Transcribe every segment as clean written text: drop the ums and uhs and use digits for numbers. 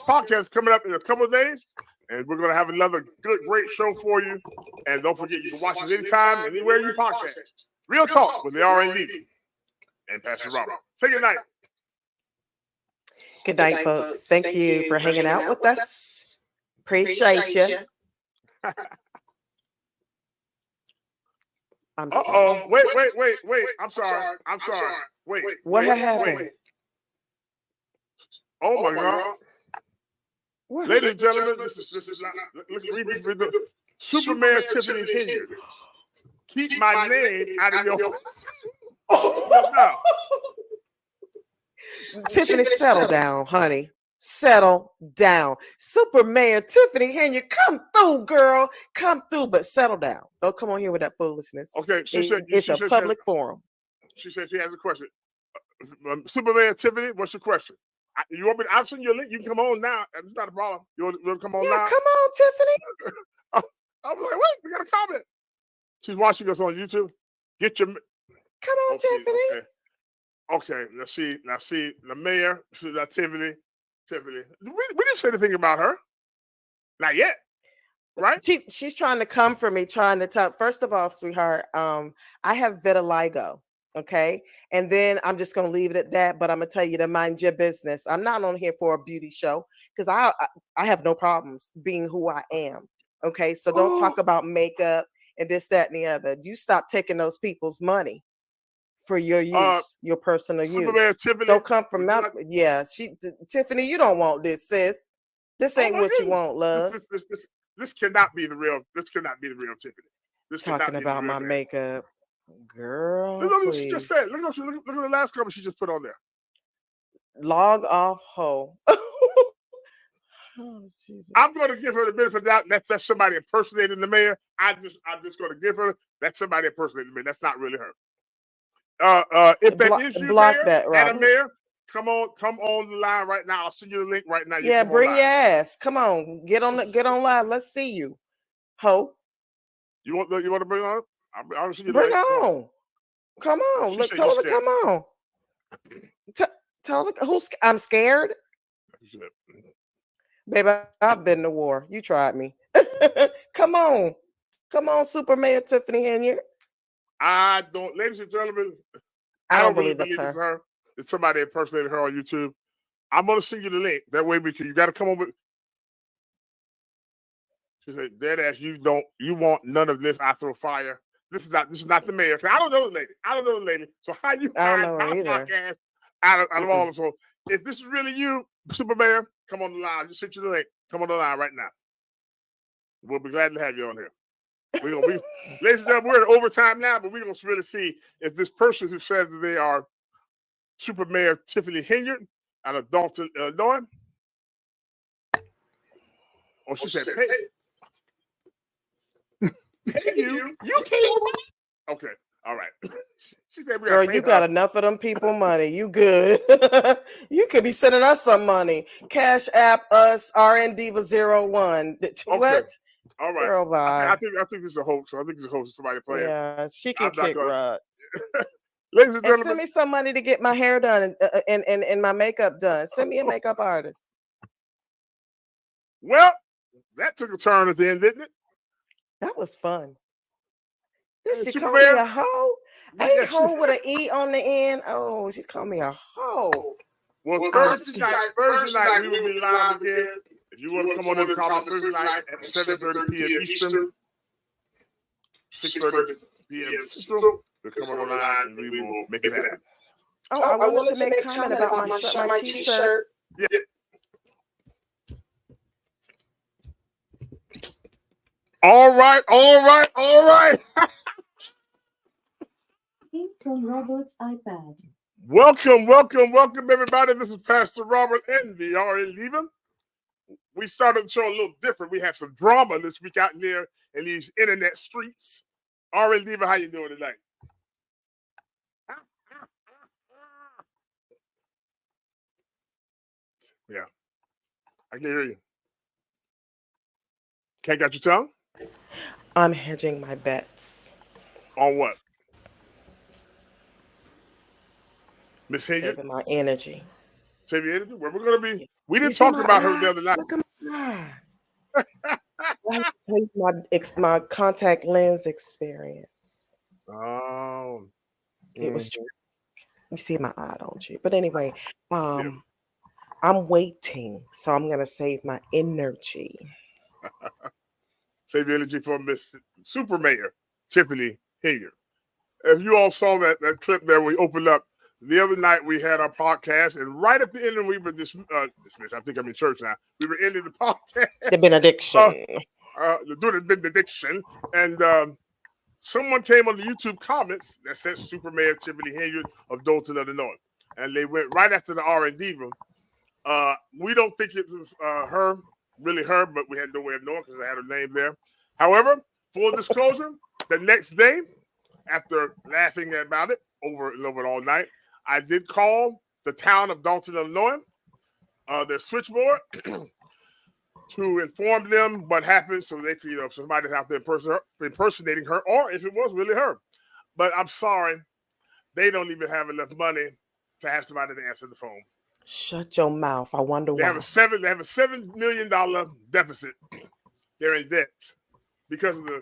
podcast coming up in a couple of days, and we're going to have another great show for you. And don't forget, you can watch us anytime, anywhere you podcast. Real Talk with the RN Diva and Pastor Robert. Say good night. Good night, folks. Thank you for hanging out with us. Appreciate you. Wait. I'm sorry. Wait. What happened? Oh my God. What? Ladies and gentlemen, this is not. Read the Superman Tiffany Henyard. Keep my name out of your mouth. Tiffany, settle down, honey. Settle down. Superman Tiffany Henyard, come through, girl. Come through, but settle down. Don't come on here with that foolishness. Okay, it's a public forum. She said she has a question. Superman Tiffany, what's your question? You want me? I've seen your link. You can come on now. It's not a problem. You want to come on now? Come on, Tiffany. I was like, wait, we got a comment. She's watching us on YouTube. Get your. Come on, Tiffany. Okay. Now see, the mayor. Tiffany. We didn't say anything about her. Not yet. Right? She's trying to come for me, trying to talk. First of all, sweetheart, I have vitiligo. Okay. And then I'm just going to leave it at that. But I'm going to tell you to mind your business. I'm not on here for a beauty show because I have no problems being who I am. Okay. So don't talk about makeup and this, that, and the other. You stop taking those people's money for your use, your personal use. Tiffany, don't come from that. Yeah. Tiffany, you don't want this, sis. This ain't what you want, love. This cannot be the real. This cannot be the real Tiffany. This talking about my makeup. Girl, look what she just said. Look at the last comment she just put on there. Log off hoe. Oh, Jesus. I'm going to give her the benefit of the doubt. That's somebody impersonating the mayor. I'm just going to give her that's somebody impersonating the mayor. That's not really her. If that is you, mayor, come on the line right now. I'll send you the link right now. Yeah, bring your ass. Come on, get on live. Let's see you, ho. You want to bring on? I'll see you bring on. Come on. Look, tell her to come on. Tell her who's. I'm scared. Baby, I've been to war. You tried me. Come on, Superman Tiffany Henyard. I don't, ladies and gentlemen. I don't believe it's her. It's somebody impersonated her on YouTube. I'm gonna send you the link. That way you got to come on with. She said, "Dead ass, you want none of this. I throw fire. This is not the mayor. I don't know the lady. So how you find my podcast out of all of them? So if this is really you, Super Mayor, come on the line. I just sent you the link. Come on the line right now. We'll be glad to have you on here. Ladies and gentlemen, we're in overtime now, but we're gonna really see if this person who says that they are Super Mayor Tiffany Henyard out of Dalton, Illinois. Oh, she said, "Hey, hey, you can't." Okay, all right. She said, "Girl, you got enough of them people money. You good? You could be sending us some money. Cash App us RN Diva 01. What? All right. Girl, bye. I think this is a hoax. I think it's a hoax. Somebody playing. Yeah, she can kick rocks. Ladies and gentlemen, send me some money to get my hair done and my makeup done. Send me a makeup artist. Well, that took a turn at the end, didn't it? That was fun. Did she call me a hoe? Ain't hoe with an E on the end. Oh, she called me a hoe. Well, Thursday night, we will be live again. If you want to come on in the comments Thursday night at 7:30 p.m. Eastern, 6:30 p.m. Central, we'll come on the line and we will make it happen. Oh, I wanted to make a comment about my t-shirt. Yeah. All right. From Robert's iPad. Welcome, everybody. This is Pastor Robert and the RN Diva. We started the show a little different. We have some drama this week out there in these internet streets. RN Diva, how you doing tonight? Yeah, I can hear you. Can't got your tongue? I'm hedging my bets. On what? Miss Henyard? Saving my energy. Save your energy. Where we're going to be. We didn't talk about her the other night. Look at my eye. I have to tell you my contact lens experience. Oh. It was true. You see my eye, don't you? But anyway, Yeah. I'm waiting, so I'm gonna save my energy. Save your energy for Miss Super Mayor Tiffany Henyard. If you all saw that clip there, we opened up the other night. We had our podcast, and right at the end, we were dismissed. I think I'm in church now. We were ending the podcast. The benediction. Doing the benediction, and someone came on the YouTube comments that said Super Mayor Tiffany Henyard of Dalton, Illinois, and they went right after the RN Diva. We don't think it was really her, but we had no way of knowing because I had her name there. However, full disclosure, the next day, after laughing about it over and over all night, I did call the town of Dalton, Illinois, their switchboard, to inform them what happened so they could, if somebody out there impersonating her, or if it was really her. But I'm sorry, they don't even have enough money to have somebody to answer the phone. Shut your mouth. I wonder why. They have a $7 million deficit. They're in debt because of the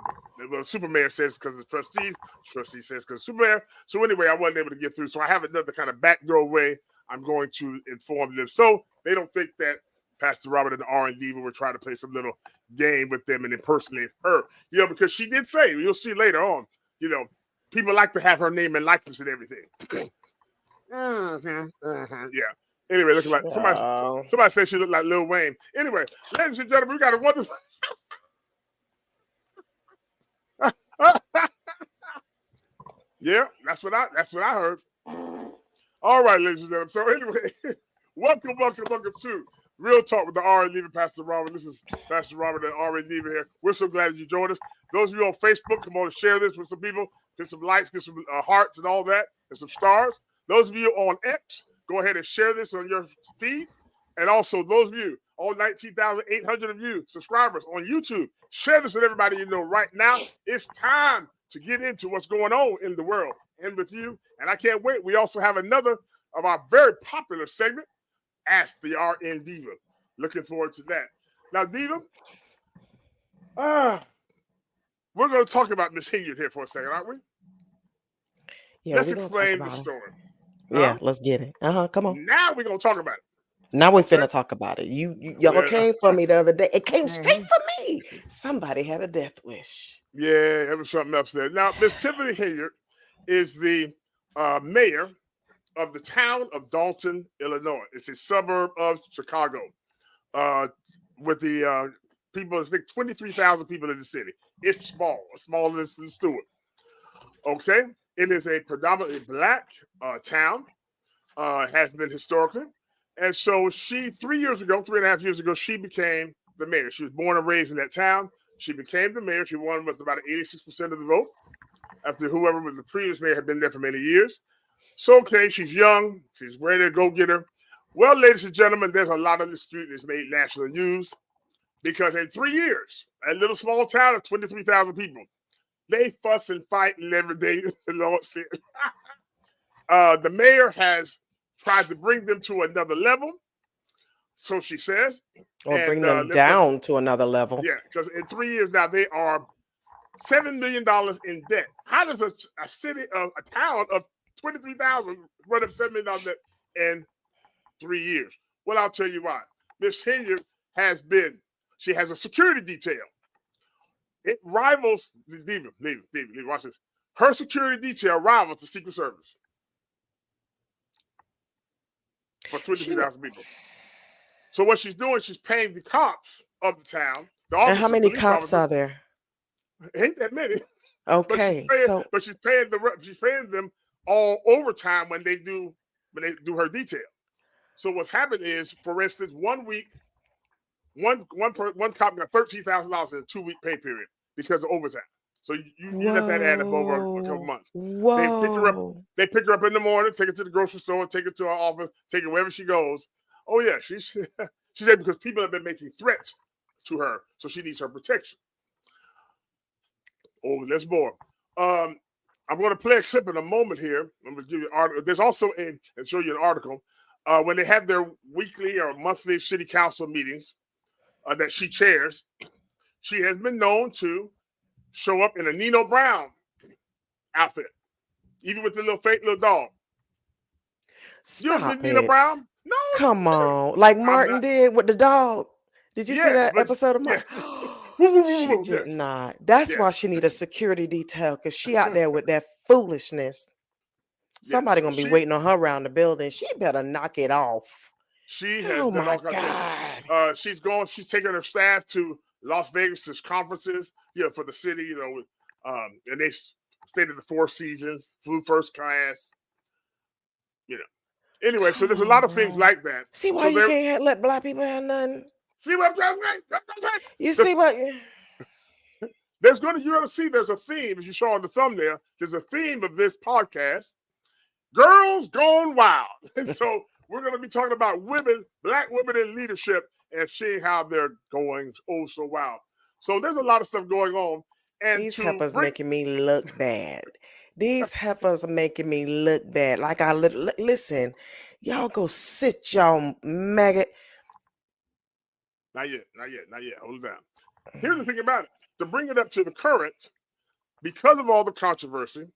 super mayor says because the trustees. Trustee says because super mayor. So anyway, I wasn't able to get through. So I have another kind of backdoor way I'm going to inform them, so they don't think that Pastor Robert and the RN Diva were trying to play some little game with them and impersonate her. Because she did say, you'll see later on, people like to have her name and likeness and everything. Yeah. Anyway, looking like somebody said she looked like Lil Wayne. Anyway, ladies and gentlemen, we got a wonderful. Yeah, that's what I heard. All right, ladies and gentlemen. So anyway, welcome to Real Talk with the RN Diva, Pastor Robert. This is Pastor Robert and RN Diva here. We're so glad that you joined us. Those of you on Facebook, come on and share this with some people. Get some likes, get some hearts and all that, and some stars. Those of you on X, go ahead and share this on your feed. And also, those of you, all 19,800 of you subscribers on YouTube, share this with everybody you know right now. It's time to get into what's going on in the world and with you. And I can't wait. We also have another of our very popular segment, Ask the RN Diva. Looking forward to that. Now, Diva, we're going to talk about Miss Henyard here for a second, aren't we? Yeah, let's explain the story. Yeah, let's get it. Come on. Now we're going to talk about it. Now we're finna talk about it. Y'all came for me the other day. It came straight for me. Somebody had a death wish. Yeah, it was something else there. Now, Miss Tiffany Henyard is the mayor of the town of Dalton, Illinois. It's a suburb of Chicago. With the people, I think 23,000 people in the city. It's small, smaller than Stewart. Okay, it is a predominantly black town. Has been historically. And so she, 3.5 years ago, she became the mayor. She was born and raised in that town. She became the mayor. She won with about 86% of the vote after whoever was the previous mayor had been there for many years. So, okay, she's young. She's ready to go get her. Well, ladies and gentlemen, there's a lot of dispute that's made national news because in 3 years, a little small town of 23,000 people, they fuss and fight and every day. The Lord said, the mayor has tried to bring them to another level, so she says. Or bring them down to another level. Yeah, because in 3 years now, they are $7 million in debt. How does a town of 23,000 run up $7 million debt in 3 years? Well, I'll tell you why. Miss Henyard she has a security detail. It rivals the Diva, watch this. Her security detail rivals the Secret Service. For 23,000 people. So what she's doing, she's paying the cops of the town. And how many cops are there? Ain't that many. Okay, but she's paying them all overtime when they do her detail. So what's happened is, for instance, 1 week, one cop got $13,000 in a 2-week pay period because of overtime. So you let that add up over a couple months. Whoa. They pick her up in the morning, take her to the grocery store, take her to her office, take her wherever she goes. Oh yeah, she's there because people have been making threats to her, so she needs her protection. Oh, that's more. I'm going to play a clip in a moment here. I'm going to give you an article. There's also and show you an article when they have their weekly or monthly city council meetings that she chairs, she has been known to show up in a Nino Brown outfit, even with the little fake little dog. You don't believe Stop Nino it. Brown? No. Come on. Like Martin did with the dog. Did you see that episode of Martin? Yeah. She did not. That's why she need a security detail, because she out there with that foolishness. Somebody gonna be waiting on her around the building. She better knock it off. She has done all kinds of things. She's taking her staff to Las Vegas' conferences, for the city, and they stayed in the Four Seasons, flew first class, Anyway, so there's a lot of things like that. See why you can't let black people have nothing? See what I'm trying to say? You see what? You're going to see there's a theme, as you saw on the thumbnail, there's a theme of this podcast, Girls Gone Wild. And so we're going to be talking about black women in leadership, and seeing how they're going so wild. So there's a lot of stuff going on. And these heifers making me look bad. These heifers are making me look bad. Like listen, y'all go sit y'all maggot. Not yet. Hold it down. Here's the thing about it. To bring it up to the current, because of all the controversy,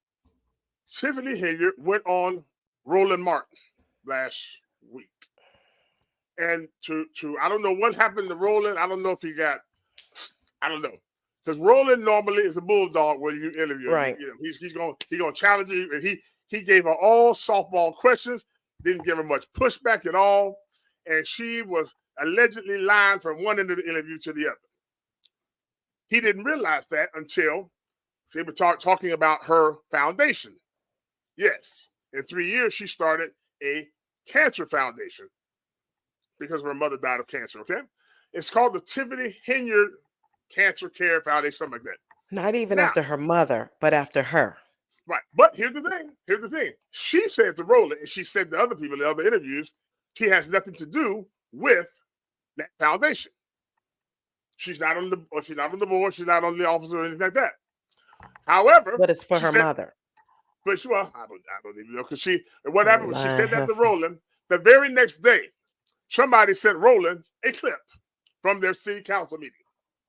Tiffany Henyard went on Roland Martin last week. And to I don't know what happened to Roland. I don't know if he got, I don't know. Because Roland normally is a bulldog when you interview him. Right. He's gonna challenge you, and he gave her all softball questions, didn't give her much pushback at all, and she was allegedly lying from one end of the interview to the other. He didn't realize that until they were talking about her foundation. Yes, in 3 years she started a cancer foundation because her mother died of cancer. Okay, it's called the Tiffany Henyard Cancer Care Foundation, something like that. Not even after her mother, but after her. Right. But here's the thing. She said to Roland, and she said to other people in other interviews, she has nothing to do with that foundation. She's not on the board, she's not on the office or anything like that. However, but it's for her mother. But I don't even know, because what happened was she said that to Roland. The very next day, somebody sent Roland a clip from their city council meeting.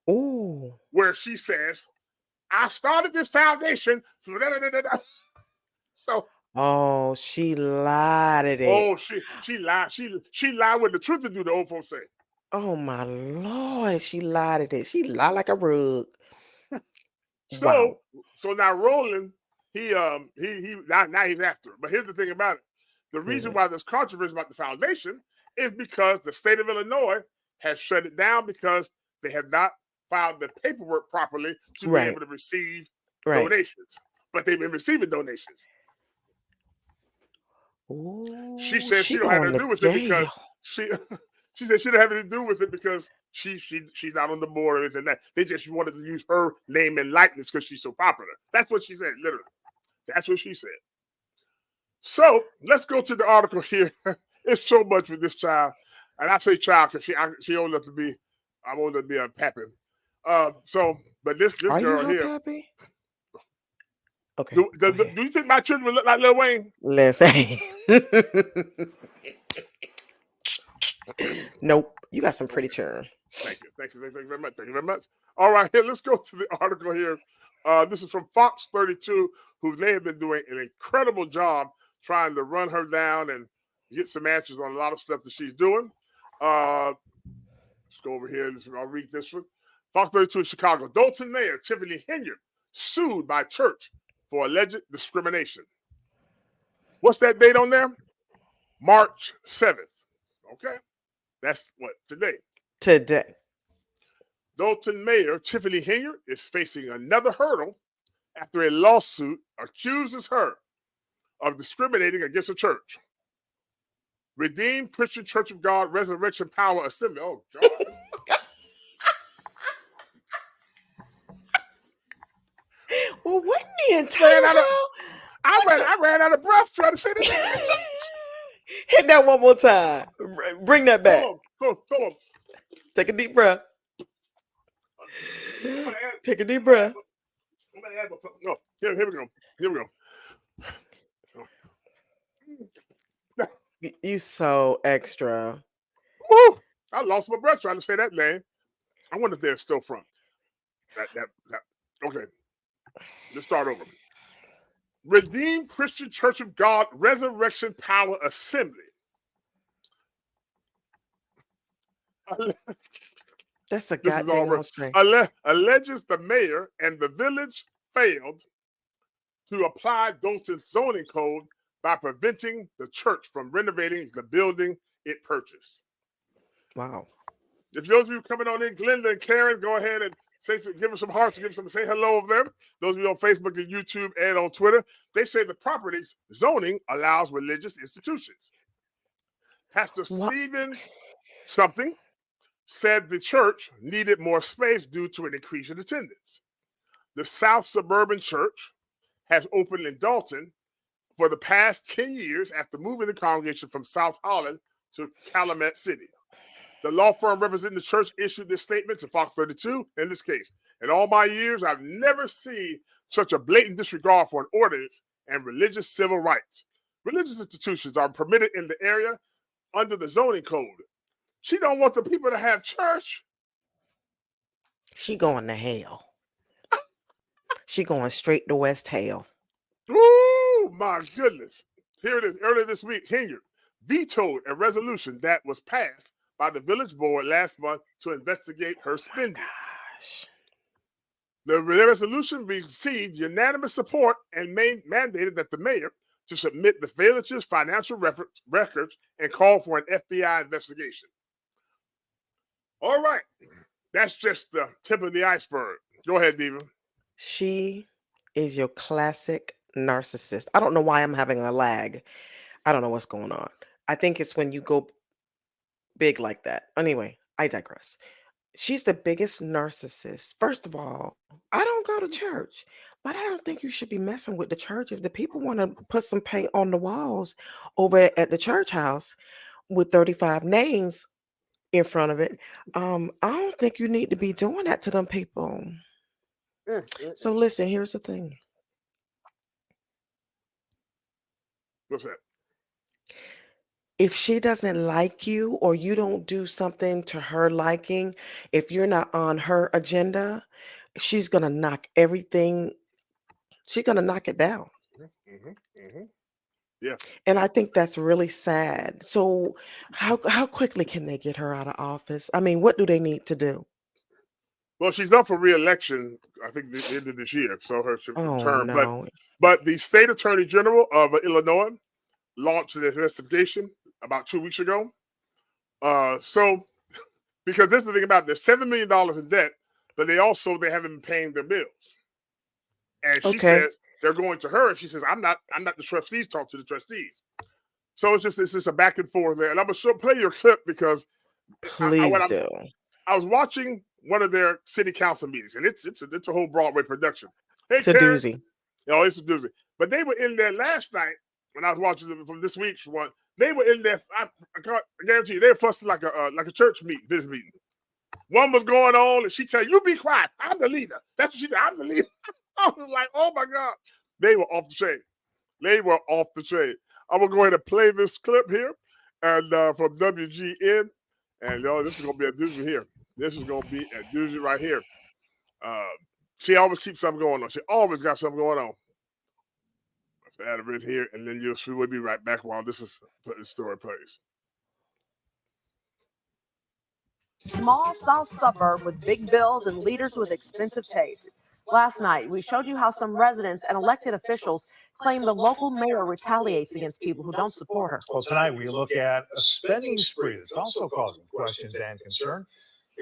Ooh. Where she says, I started this foundation. So she lied at it. Oh, she lied. She lied with the truth to do, the old folks say. Oh my Lord, she lied at it. She lied like a rug. So now Roland, now he's after her. But here's the thing about it. The reason why there's controversy about the foundation is because the state of Illinois has shut it down because they have not filed the paperwork properly to be able to receive donations. But they've been receiving donations. Ooh, she said she don't have anything to do with it because she said she don't have anything to do with it because she's not on the board or anything. They just wanted to use her name and likeness because she's so popular. That's what she said, literally. That's what she said. So let's go to the article here. It's so much with this child, and I say child because she old enough to be. I'm old enough to be a pappy. But this Are girl you here. Pappy? Okay. Do you think my children look like Lil Wayne? Listen. Nope. You got some pretty churn. Thank you very much. All right, here, let's go to the article here. This is from Fox 32, who they have been doing an incredible job trying to run her down and get some answers on a lot of stuff that she's doing. Let's go over here. I'll read this one. Fox 32 in Chicago. Dolton Mayor Tiffany Henyard sued by church for alleged discrimination. What's that date on there? March 7th. Okay. That's what? Today. Dolton Mayor Tiffany Henyard is facing another hurdle after a lawsuit accuses her of discriminating against a church. Redeemed Christian Church of God Resurrection Power Assembly. Oh, God. Well, what the entire I ran out of breath trying to say this. Hit that one more time. Bring that back. Come on. Take a deep breath. Take a deep breath. No, here we go. You so extra. Woo! I lost my breath trying to say that name. I wonder if they're still from that. Okay, let's start over. Redeemed Christian Church of God Resurrection Power Assembly. That's a goddamn string. Alleges the mayor and the village failed to apply Dalton's zoning code by preventing the church from renovating the building it purchased. Wow. If those of you coming on in, Glenda and Karen, go ahead and give us some hearts, say hello over there. Those of you on Facebook and YouTube and on Twitter, they say the property's zoning allows religious institutions. Pastor Stephen something said the church needed more space due to an increase in attendance. The South Suburban Church has opened in Dalton for the past 10 years after moving the congregation from South Holland to Calumet City. The law firm representing the church issued this statement to Fox 32 in this case. In all my years, I've never seen such a blatant disregard for an ordinance and religious civil rights. Religious institutions are permitted in the area under the zoning code. She don't want the people to have church. She going to hell. She going straight to West Hell. Oh, my goodness. Here it is. Earlier this week, Henyard vetoed a resolution that was passed by the village board last month to investigate her spending. Gosh. The resolution received unanimous support and mandated that the mayor to submit the village's financial records and call for an FBI investigation. All right. That's just the tip of the iceberg. Go ahead, Diva. She is your classic narcissist. I don't know why I'm having a lag. I don't know what's going on. I think it's when you go big like that. Anyway, I digress. She's the biggest narcissist. First of all, I don't go to church, but I don't think you should be messing with the church. If the people want to put some paint on the walls over at the church house with 35 names in front of it, I don't think you need to be doing that to them people. So listen, here's the thing. What's that? If she doesn't like you or you don't do something to her liking, if you're not on her agenda, she's going to knock everything. She's going to knock it down. Yeah. And I think that's really sad. So how quickly can they get her out of office? I mean, what do they need to do? Well, she's up for re-election, I think, the end of this year. So her term. No. But the state attorney general of Illinois launched an investigation about 2 weeks ago. So, because this is the thing about it, there's $7 million in debt, but they haven't been paying their bills. And she says they're going to her, and she says, I'm not the trustees, talk to the trustees. So it's just a back and forth there. And I'm gonna play your clip because please do. I was watching one of their city council meetings, and it's a whole Broadway production. Hey, it's a doozy. Oh, it's a doozy. But they were in there last night when I was watching them from this week's one. They were in there. I guarantee you, they were fussing like a church business meeting. One was going on, and she said, "You be quiet. I'm the leader." That's what she said. I'm the leader. I was like, "Oh my God!" They were off the chain. I'm gonna go ahead and play this clip here, and from WGN, and this is gonna be a doozy here. This is gonna be a doozy right here. She always keeps something going on. She always got something going on. Let's add a bit here, and then we'll be right back while this story plays. Small South suburb with big bills and leaders with expensive taste. Last night, we showed you how some residents and elected officials claim the local mayor retaliates against people who don't support her. Well, tonight we look at a spending spree that's also causing questions and concern.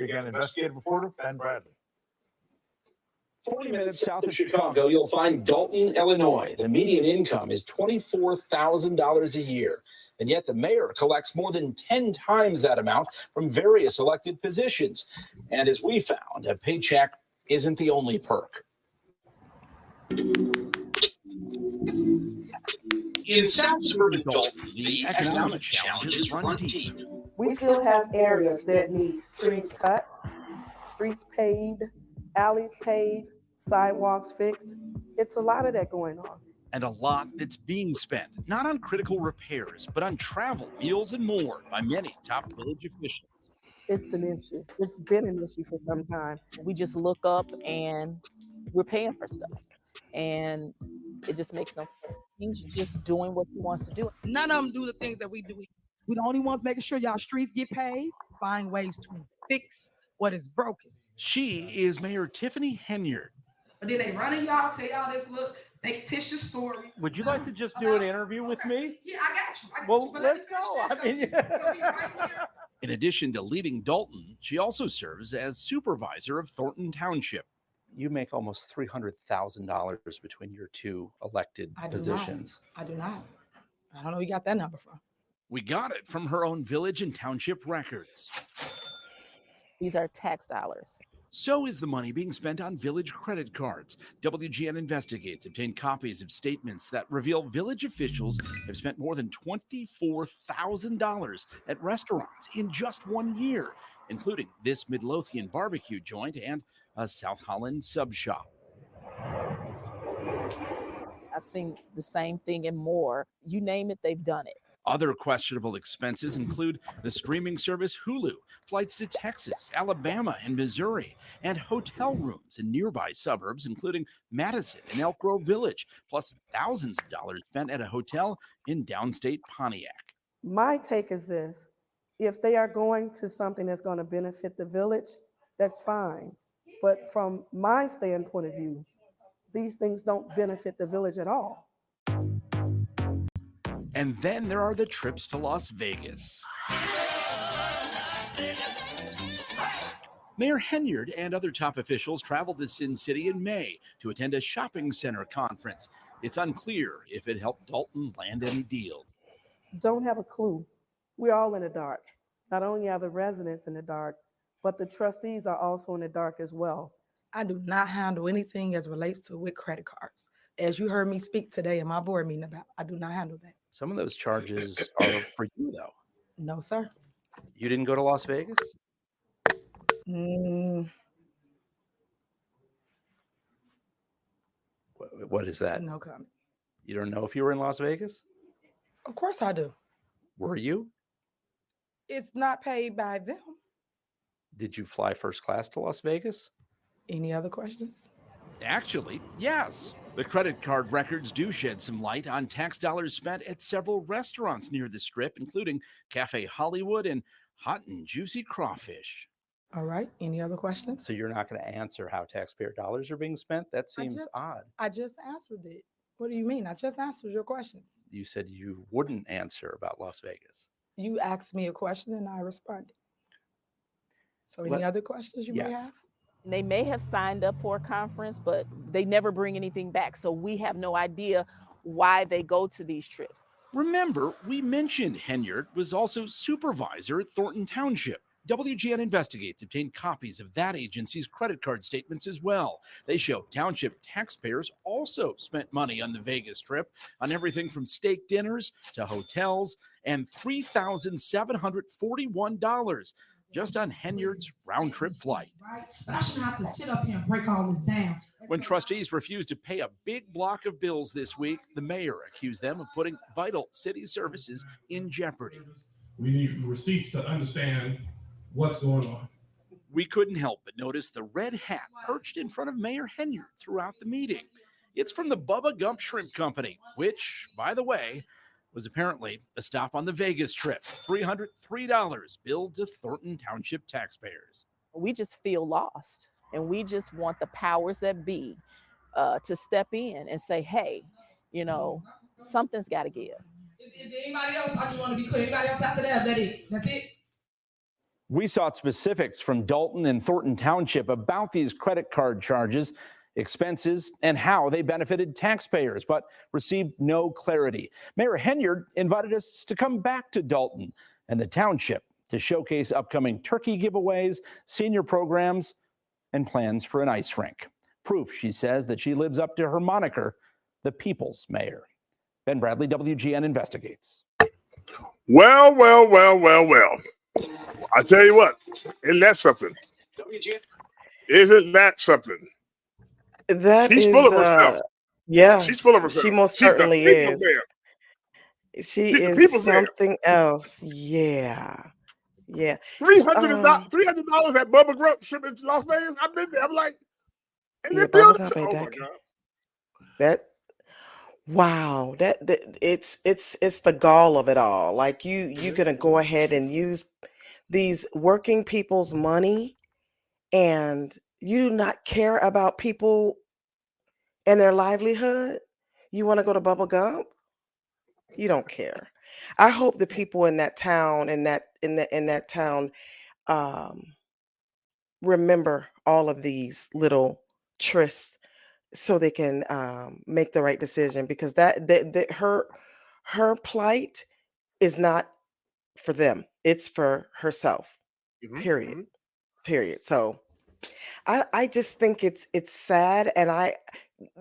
Again, investigative reporter Ben Bradley. 40 minutes south of Chicago, you'll find Dalton, Illinois. The median income is $24,000 a year. And yet the mayor collects more than 10 times that amount from various elected positions. And as we found, a paycheck isn't the only perk. In South Suburban Dalton, the economic challenges run deep. We still have areas that need trees cut, streets paved, alleys paved, sidewalks fixed. It's a lot of that going on. And a lot that's being spent, not on critical repairs, but on travel, meals, and more by many top village officials. It's an issue. It's been an issue for some time. We just look up and we're paying for stuff. And it just makes no sense. He's just doing what he wants to do. None of them do the things that we do. We're the only ones making sure y'all streets get paid, find ways to fix what is broken. She is Mayor Tiffany Henyard. But then they running y'all, say y'all this look fictitious story. Would you like to just do an interview with me? Yeah, I got you. Well, let's go. I mean, In addition to leading Dalton, she also serves as supervisor of Thornton Township. You make almost $300,000 between your two elected positions. I do not. I don't know where you got that number from. We got it from her own village and township records. These are tax dollars. So is the money being spent on village credit cards. WGN Investigates obtained copies of statements that reveal village officials have spent more than $24,000 at restaurants in just 1 year, including this Midlothian barbecue joint and a South Holland sub shop. I've seen the same thing and more. You name it, they've done it. Other questionable expenses include the streaming service Hulu, flights to Texas, Alabama, and Missouri, and hotel rooms in nearby suburbs, including Madison and Elk Grove Village, plus thousands of dollars spent at a hotel in downstate Pontiac. My take is this: if they are going to something that's going to benefit the village, that's fine. But from my standpoint of view, these things don't benefit the village at all. And then there are the trips to Las Vegas. Mayor Henyard and other top officials traveled to Sin City in May to attend a shopping center conference. It's unclear if it helped Dalton land any deals. Don't have a clue. We're all in the dark. Not only are the residents in the dark, but the trustees are also in the dark as well. I do not handle anything as relates to with credit cards. As you heard me speak today in my board meeting about, I do not handle that. Some of those charges are for you, though. No, sir. You didn't go to Las Vegas? What is that? No comment. You don't know if you were in Las Vegas? Of course I do. Were you? It's not paid by them. Did you fly first class to Las Vegas? Any other questions? Actually, yes. The credit card records do shed some light on tax dollars spent at several restaurants near the Strip, including Cafe Hollywood and Hot and Juicy Crawfish. All right. Any other questions? So you're not going to answer how taxpayer dollars are being spent? That seems odd. I just answered it. What do you mean? I just answered your questions. You said you wouldn't answer about Las Vegas. You asked me a question and I responded. So any other questions you may have? They may have signed up for a conference, but they never bring anything back. So we have no idea why they go to these trips. Remember, we mentioned Henyard was also supervisor at Thornton Township. WGN Investigates obtained copies of that agency's credit card statements as well. They show township taxpayers also spent money on the Vegas trip on everything from steak dinners to hotels, and $3,741 just on Henyard's round-trip flight. But I shouldn't have to sit up here and break all this down. When trustees refused to pay a big block of bills this week, the mayor accused them of putting vital city services in jeopardy. We need receipts to understand what's going on. We couldn't help but notice the red hat perched in front of Mayor Henyard throughout the meeting. It's from the Bubba Gump Shrimp Company, which, by the way, was apparently a stop on the Vegas trip. $303 billed to Thornton Township taxpayers. We just feel lost, and we just want the powers that be to step in and say, hey, you know, something's got to give. Is there anybody else? I just want to be clear. Anybody else after that? That's it? We sought specifics from Dalton and Thornton Township about these credit card charges, expenses, and how they benefited taxpayers, but received no clarity. Mayor Henyard invited us to come back to Dalton and the township to showcase upcoming turkey giveaways, senior programs, and plans for an ice rink. Proof, she says, that she lives up to her moniker, the People's Mayor. Ben Bradley, WGN Investigates. Well. I tell you what, isn't that something? Isn't that something? That She's is, full of herself. Yeah, She's full of herself. she most She's the certainly people's is. mayor. She She's the is people's mayor. something else. Yeah. Yeah. $300 at Bubba Grump Shrimp in Las Vegas. I've been there. I'm like, and Yeah, they're Bubba building. Gump ain't Oh that my good. God. That wow, that it's the gall of it all. Like you're gonna go ahead and use these working people's money, and you do not care about people and their livelihood. You want to go to Bubba Gump? You don't care. I hope the people in that town, in that town, um, remember all of these little trysts so they can make the right decision, because that her plight is not for them, it's for herself, period. Period. So I just think it's sad, and I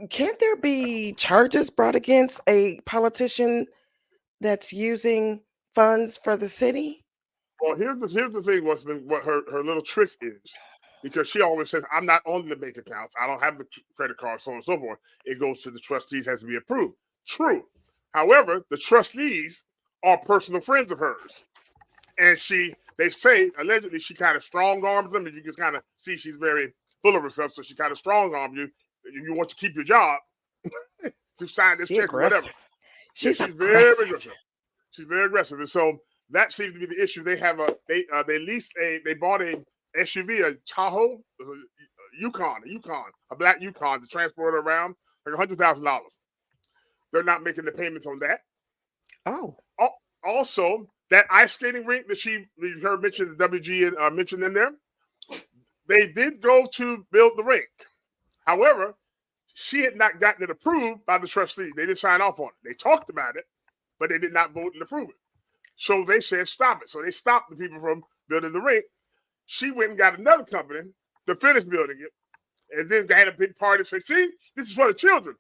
can't there be charges brought against a politician that's using funds for the city? Well, here's the thing. What her little trick is, because she always says, "I'm not on the bank accounts. I don't have the credit card, so on and so forth. It goes to the trustees, has to be approved." True. However, the trustees are personal friends of hers, and they say allegedly she kind of strong arms them, and you can kind of see she's very full of herself. So she kind of strong arms you. You want to keep your job to sign this She check or whatever. aggressive. Yeah, She's she's very aggressive. aggressive. She's very aggressive, and so that seems to be the issue. They have they bought a SUV, a Tahoe, a Yukon, a black Yukon to transport her around, like $100,000. They're not making the payments on that. Oh. Also, that ice skating rink that you heard mentioned, the WG mentioned in there, they did go to build the rink. However, she had not gotten it approved by the trustees. They didn't sign off on it. They talked about it, but they did not vote and approve it. So they said, stop it. So they stopped the people from building the rink. She went and got another company to finish building it, and then had a big party. Say, see, this is for the children.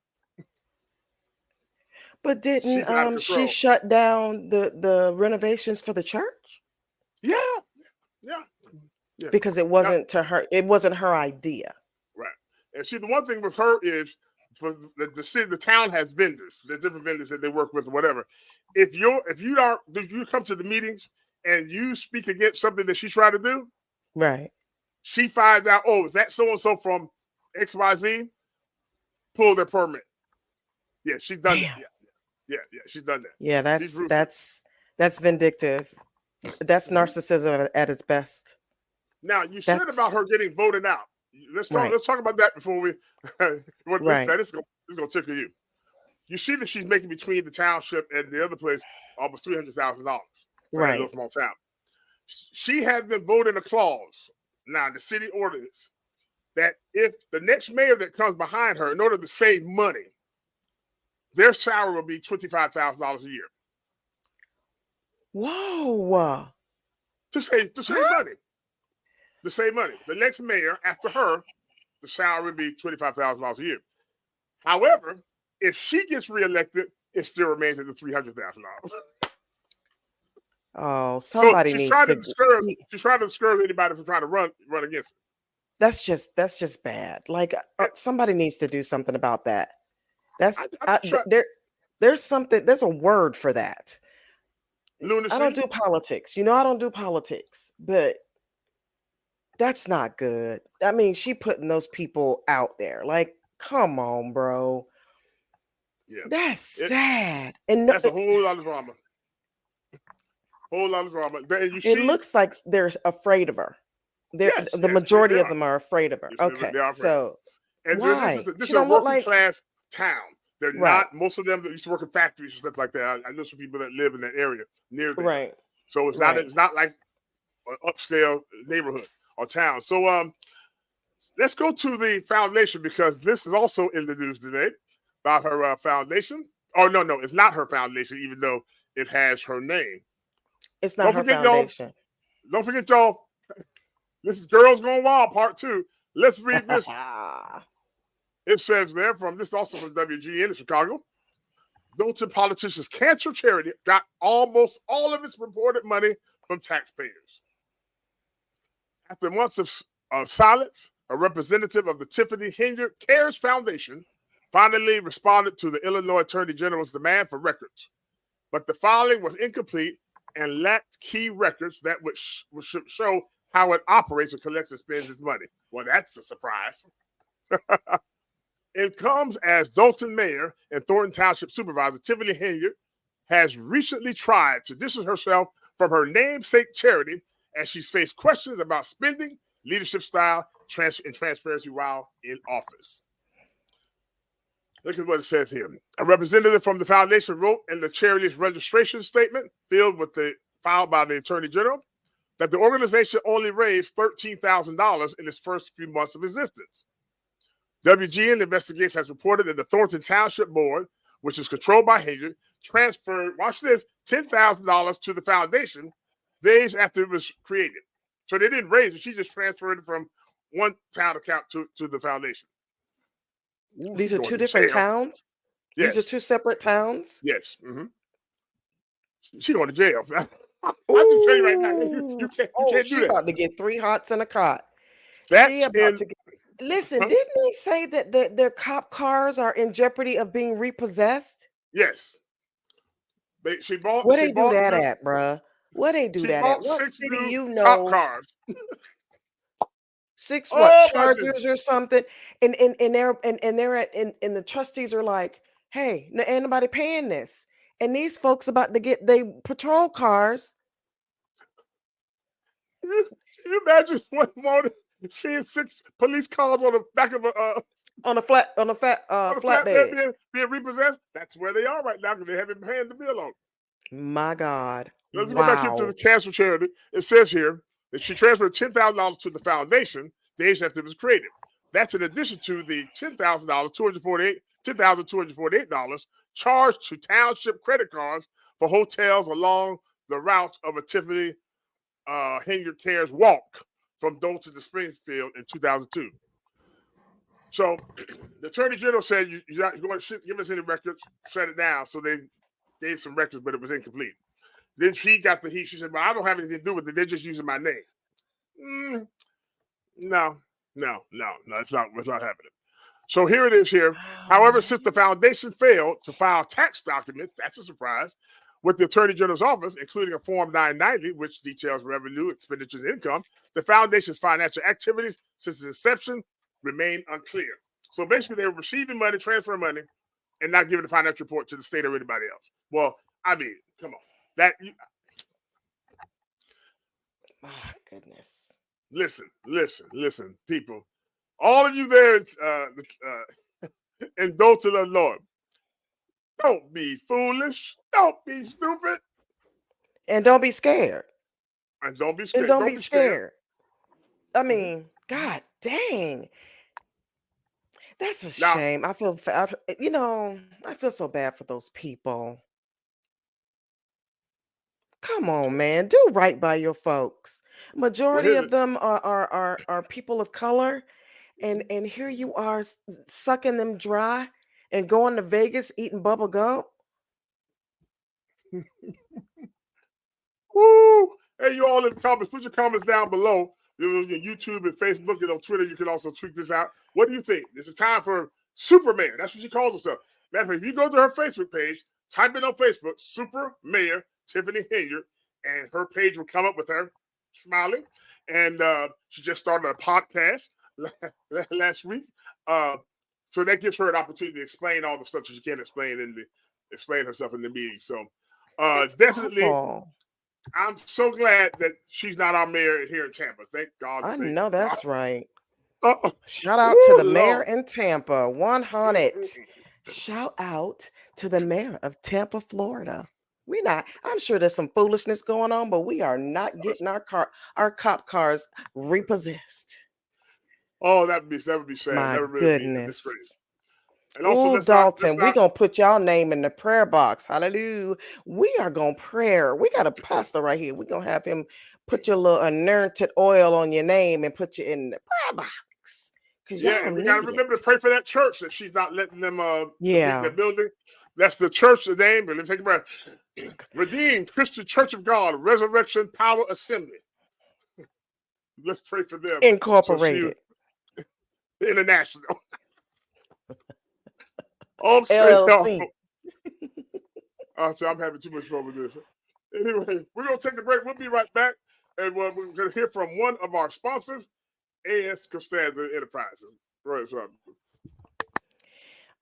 But didn't she shut down the renovations for the church? Yeah. Because it wasn't it wasn't her idea. Right. And see, the one thing with her is, for the city, the town has vendors. There's different vendors that they work with or whatever. If you come to the meetings and you speak against something that she tried to do, right? She finds out, oh, is that so and so from XYZ? Pull their permit. Yeah, she's done that. Yeah, she's done that. Yeah, that's vindictive. That's narcissism at its best. Now, you said about her getting voted out. Let's talk about that before we. This is gonna tickle you. You see that she's making between the township and the other place almost $300,000. Right. In a little small town. She had them vote in a clause now in the city ordinance that if the next mayor that comes behind her, in order to save money, their salary will be $25,000 a year. Whoa! To save money. To save money. The next mayor after her, the salary would be $25,000 a year. However, if she gets reelected, it still remains at the $300,000. Oh, somebody needs to. She's trying to discourage anybody from trying to run against it. That's just bad. Like somebody needs to do something about that. There's something. There's a word for that. Lunacy? I don't do politics. I don't do politics, but that's not good. I mean, she putting those people out there. Like, come on, bro. Yeah, that's sad. And that's a whole lot of drama. It looks like they're afraid of her. The majority of them are afraid of her. Yes, okay, they are so why? This is a working class town. They're not. Most of them that used to work in factories and stuff like that. I know some people that live in that area near there. Right. So it's not. It's not like an upscale neighborhood or town. So let's go to the foundation, because this is also in the news today about her foundation. Oh no, it's not her foundation, even though it has her name. It's not her foundation. Don't forget, y'all. This is Girls Gone Wild Part 2. Let's read this. It says there this also from WGN in Chicago. Dolton Politicians Cancer Charity got almost all of its reported money from taxpayers. After months of silence, a representative of the Tiffany Henyard Cares Foundation finally responded to the Illinois Attorney General's demand for records, but the filing was incomplete and lacked key records that would show how it operates and collects and spends its money. Well, that's a surprise. It comes as Dalton Mayor and Thornton Township Supervisor Tiffany Henyard has recently tried to distance herself from her namesake charity as she's faced questions about spending, leadership style, and transparency while in office. Look at what it says here. A representative from the foundation wrote in the charity's registration statement filed by the Attorney General that the organization only raised $13,000 in its first few months of existence. WGN Investigates has reported that the Thornton Township Board, which is controlled by Henyard, transferred, watch this, $10,000 to the foundation days after it was created. So they didn't raise it. She just transferred it from one town account to the foundation. Ooh, these are two different towns? Yes. These are two separate towns? Yes. Mm-hmm. She's going to jail. I just tell you right now, you can't do that. She's about to get 3 hots in a cot. Listen, didn't they say that their cop cars are in jeopardy of being repossessed? Yes. She bought. Where they do that at, bruh? Where they do that at? What city you know? Cop cars. 6 what Chargers or something, and they're at the trustees are like, hey, ain't nobody paying this, and these folks about to get they patrol cars. Can you imagine one morning seeing 6 police cars on the back of a flatbed being repossessed? That's where they are right now because they haven't paid the bill on. My God. Let's go back here to the cancer charity. It says here that she transferred $10,000 to the foundation days after it was created. That's in addition to the $10,248 charged to township credit cards for hotels along the route of a Tiffany Henyard Cares walk from Dalton to Springfield in 2002. So the Attorney General said, you're not going to give us any records, shut it down. So they gave some records, but it was incomplete. Then she got the heat. She said, well, I don't have anything to do with it. They're just using my name. No, it's not happening. So here it is here. However, since the foundation failed to file tax documents, that's a surprise, with the Attorney General's office, including a Form 990, which details revenue, expenditures, and income, the foundation's financial activities since its inception remain unclear. So basically, they were receiving money, transferring money, and not giving the financial report to the state or anybody else. Well, I mean, come on. My goodness. Listen, people. All of you there in Dalton, Illinois, don't be foolish. Don't be stupid. And don't be scared. And don't be scared. And don't be scared. I mean, God dang. That's a shame. I feel so bad for those people. Come on, man. Do right by your folks. Majority of them are people of color. And here you are sucking them dry and going to Vegas eating bubble gum. Woo! Hey, you all in the comments, put your comments down below. On YouTube and Facebook and on Twitter, you can also tweet this out. What do you think? It's a time for Super Mayor. That's what she calls herself. Matter of fact, if you go to her Facebook page, type in on Facebook, Super Mayor Tiffany Henyard, and her page will come up with her smiling. And she just started a podcast last week. So that gives her an opportunity to explain all the stuff that she can't explain herself in the meeting. So definitely, awful. I'm so glad that she's not our mayor here in Tampa. Thank God. I know that's right. Shout out to the mayor in Tampa, 100. Shout out to the mayor of Tampa, Florida. I'm sure there's some foolishness going on, but we are not getting our cop cars repossessed. Oh, that would be sad. My goodness. And also, Dalton, we're going to put y'all name in the prayer box. Hallelujah. We are going to pray. We got a pastor right here. We're going to have him put your little anointed oil on your name and put you in the prayer box. Yeah, and we got to remember to pray for that church that she's not letting them get in the building. That's the church name. But let's take a breath. Redeemed Christian Church of God, Resurrection Power Assembly. Let's pray for them. Incorporated. International. Okay, y'all. LLC. So I'm having too much fun with this. Anyway, we're going to take a break. We'll be right back. And we're going to hear from one of our sponsors, A.S. Costanza Enterprises. Right, so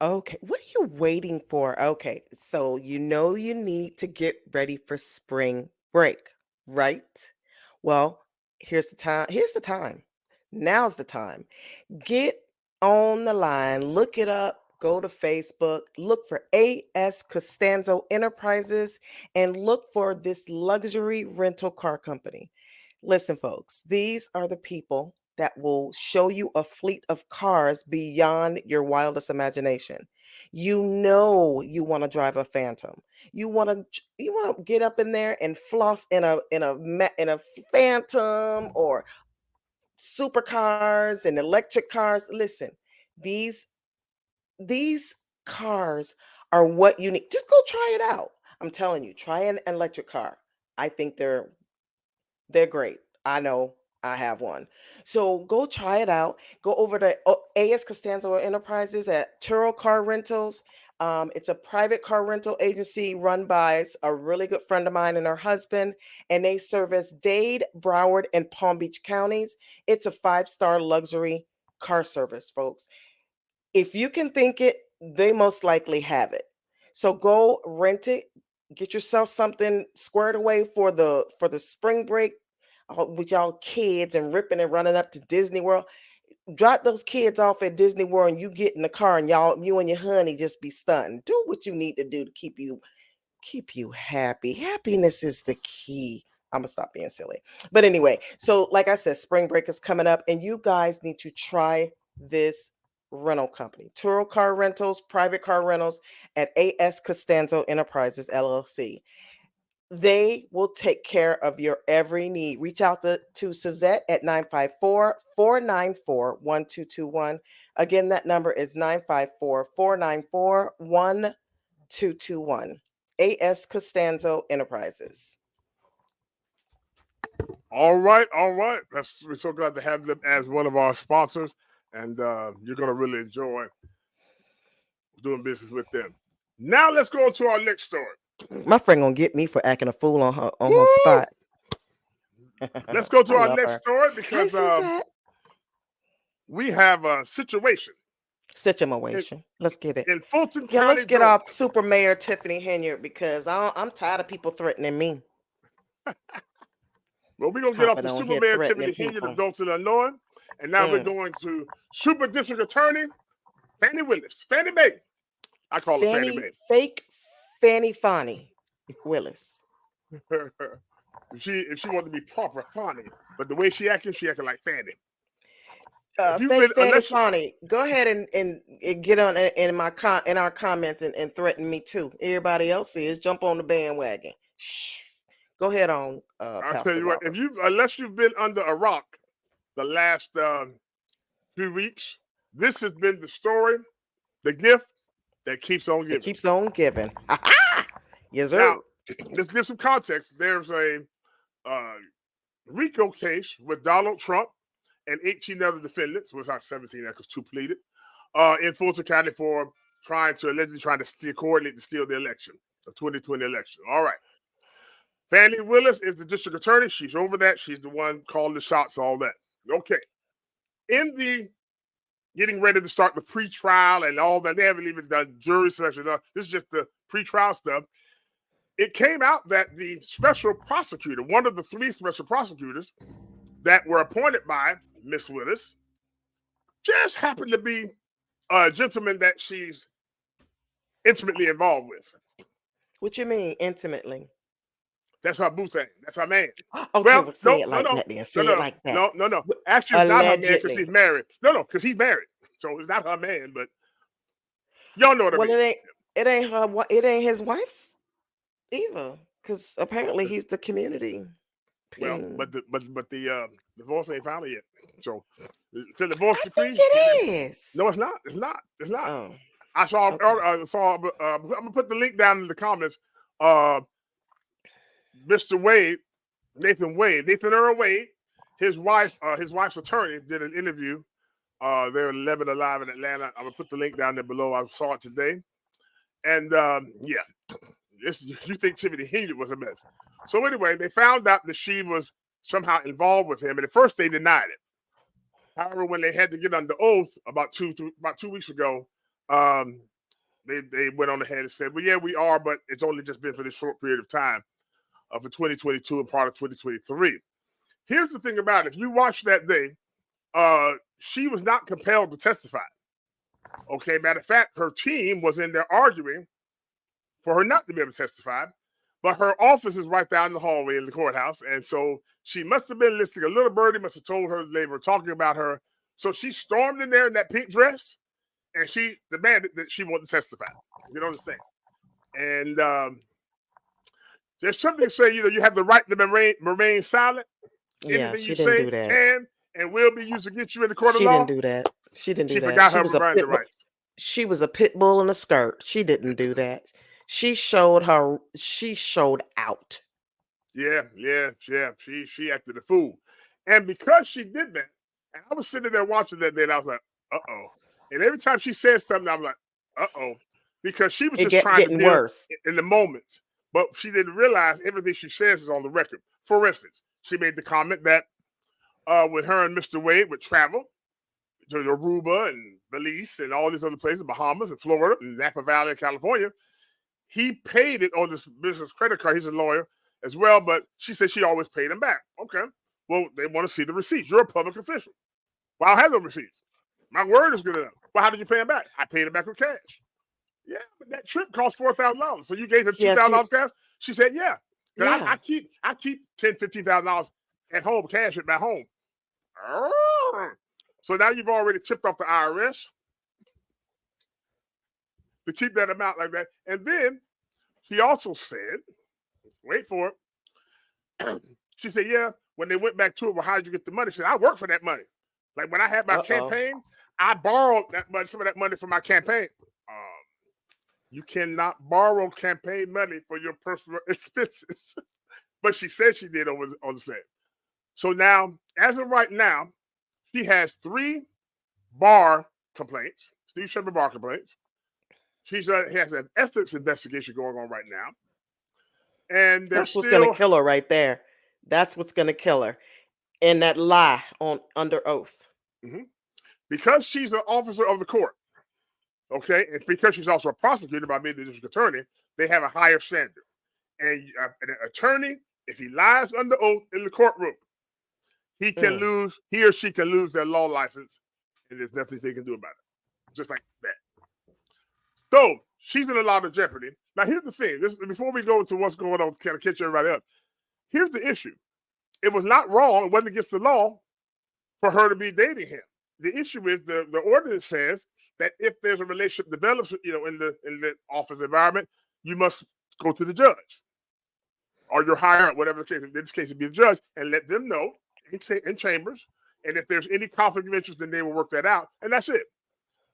Okay, what are you waiting for? Okay, so you know you need to get ready for spring break, right? Well, here's the time. Here's the time. Now's the time. Get on the line, look it up, go to Facebook, look for A.S. Costanzo Enterprises, and look for this luxury rental car company. Listen, folks, these are the people that will show you a fleet of cars beyond your wildest imagination. You know you want to drive a Phantom. You want to get up in there and floss in a Phantom or supercars and electric cars. Listen, these these cars are what you need. Just go try it out. I'm telling you, try an electric car. I think they're great. I know I have one. So go try it out. Go over to A.S. Costanzo Enterprises at Turo Car Rentals. It's a private car rental agency run by a really good friend of mine and her husband, and they service Dade, Broward, and Palm Beach counties. It's a 5-star luxury car service, folks. If you can think it, they most likely have it. So go rent it, get yourself something squared away for the spring break with y'all kids and ripping and running up to Disney World. Drop those kids off at Disney World and you get in the car and you and your honey just be stunting. Do what you need to do to keep you happy. Happiness is the key. I'm gonna stop being silly. But anyway, so like I said, spring break is coming up and you guys need to try this rental company. Turo Car Rentals, private car rentals at A.S. Costanzo Enterprises, LLC. They will take care of your every need. Reach out to Suzette at 954-494-1221. Again, that number is 954-494-1221. A.S. Costanzo Enterprises. all right. We're so glad to have them as one of our sponsors. And you're going to really enjoy doing business with them. Now let's go to our next story. My friend gonna get me for acting a fool on her spot. Let's go to I our love next her. story Hi, because Suzette. we have a situation Let's get it. in Fulton Yeah, County. let's get off Super Mayor Tiffany Henyard because I'm tired of people threatening me. Well, we're going to get off Hopping the on Super here Mayor threatening Tiffany Henyard people. of Dalton, Illinois. And now we're going to Super District Attorney Fani Willis. Fannie Mae. I call her Fannie Mae. Fake Fani Willis. if she wanted to be proper, Fani. But the way she acted like Fannie. Fake Fani. Go ahead and get on in our comments and threaten me too. Everybody else is jump on the bandwagon. Shh. Go ahead on. I'll tell you what. Unless you've been under a rock the last few weeks, this has been the story, the gift that keeps on giving. It keeps on giving. Yes, sir. Now, let's give some context. There's a RICO case with Donald Trump and 18 other defendants. Was not 17 because 2 pleaded in Fulton County for allegedly trying to coordinate to steal the election, the 2020 election. All right. Fani Willis is the district attorney. She's over that. She's the one calling the shots, all that. Okay. In the getting ready to start the pre-trial and all that, they haven't even done jury selection. This is just the pre-trial stuff. It came out that the special prosecutor, one of the 3 special prosecutors that were appointed by Miss Willis, just happened to be a gentleman that she's intimately involved with. What you mean intimately? That's her boo thing. That's her man. Okay, well, say it like that then. Say it like that. No. Actually, it's not her man because he's married. No, because he's married. So it's not her man, but y'all know what I mean. Well, it ain't her. It ain't his wife's either, because apparently he's the community. Well, but the divorce ain't final yet. So the divorce decree. It is. No, it's not. It's not. Oh. I saw. Okay. I'm gonna put the link down in the comments. Mr. Wade, Nathan Earl Wade, his wife's attorney did an interview They're 11 alive in Atlanta. I'm gonna put the link down there below. I saw it today, and yeah, you think Tiffany Henyard was a mess. So anyway, they found out that she was somehow involved with him, and at first they denied it. However, when they had to get under oath about 2 weeks ago, they went on ahead and said, "Well, yeah, we are, but it's only just been for this short period of time, for 2022 and part of 2023." Here's the thing about it: if you watch that day, she was not compelled to testify. Okay, matter of fact, her team was in there arguing for her not to be able to testify, but her office is right down the hallway in the courthouse, and so she must have been listening. A little birdie must have told her they were talking about her, so she stormed in there in that pink dress, and she demanded that she wanted to testify. You know what I'm saying? And there's something to say, you have the right to remain silent. Yeah, Anything she you didn't say do that. can and will be used against you in the court of She law. didn't do that. She didn't do that. Forgot She her was a Miranda pit bull. rights. She was a pit bull in a skirt. She didn't do that. She showed out. Yeah. She acted a fool. And because she did that, and I was sitting there watching that day, and I was like, uh-oh. And every time she said something, I'm like, uh-oh. Because she was just trying to deal worse in the moment. But she didn't realize everything she says is on the record. For instance, she made the comment that when her and Mr. Wade would travel to Aruba and Belize and all these other places, Bahamas and Florida and Napa Valley and California, he paid it on this business credit card. He's a lawyer as well, but she said she always paid him back. Okay. Well, they want to see the receipts. You're a public official. Well, I don't have no receipts. My word is good enough. Well, how did you pay him back? I paid him back with cash. Yeah, but that trip cost $4,000. So you gave her $2,000 cash? She said, yeah. I keep $10,000, $15,000 at home, cash at my home. So now you've already tipped off the IRS to keep that amount like that. And then she also said, wait for it. She said, yeah, when they went back to it, well, how did you get the money? She said, I work for that money. Like when I had my campaign, I borrowed that money, some of that money for my campaign. You cannot borrow campaign money for your personal expenses. But she said she did on the stand. So now, as of right now, she has 3 bar complaints, Steve Sherman bar complaints. She has an ethics investigation going on right now. And that's what's going to kill her right there. That's what's going to kill her. And that lie under oath. Mm-hmm. Because she's an officer of the court, okay, and because she's also a prosecutor by being the district attorney, they have a higher standard. And an attorney, if he lies under oath in the courtroom, he or she can lose their law license, and there's nothing they can do about it. Just like that. So she's in a lot of jeopardy. Now, here's the thing. Before we go into what's going on, kind of catch everybody up, here's the issue. It was not wrong. It wasn't against the law for her to be dating him. The issue is the ordinance says that if there's a relationship develops, in the office environment, you must go to the judge or your higher up, whatever the case. In this case, it'd be the judge, and let them know in chambers. And if there's any conflict of interest, then they will work that out, and that's it.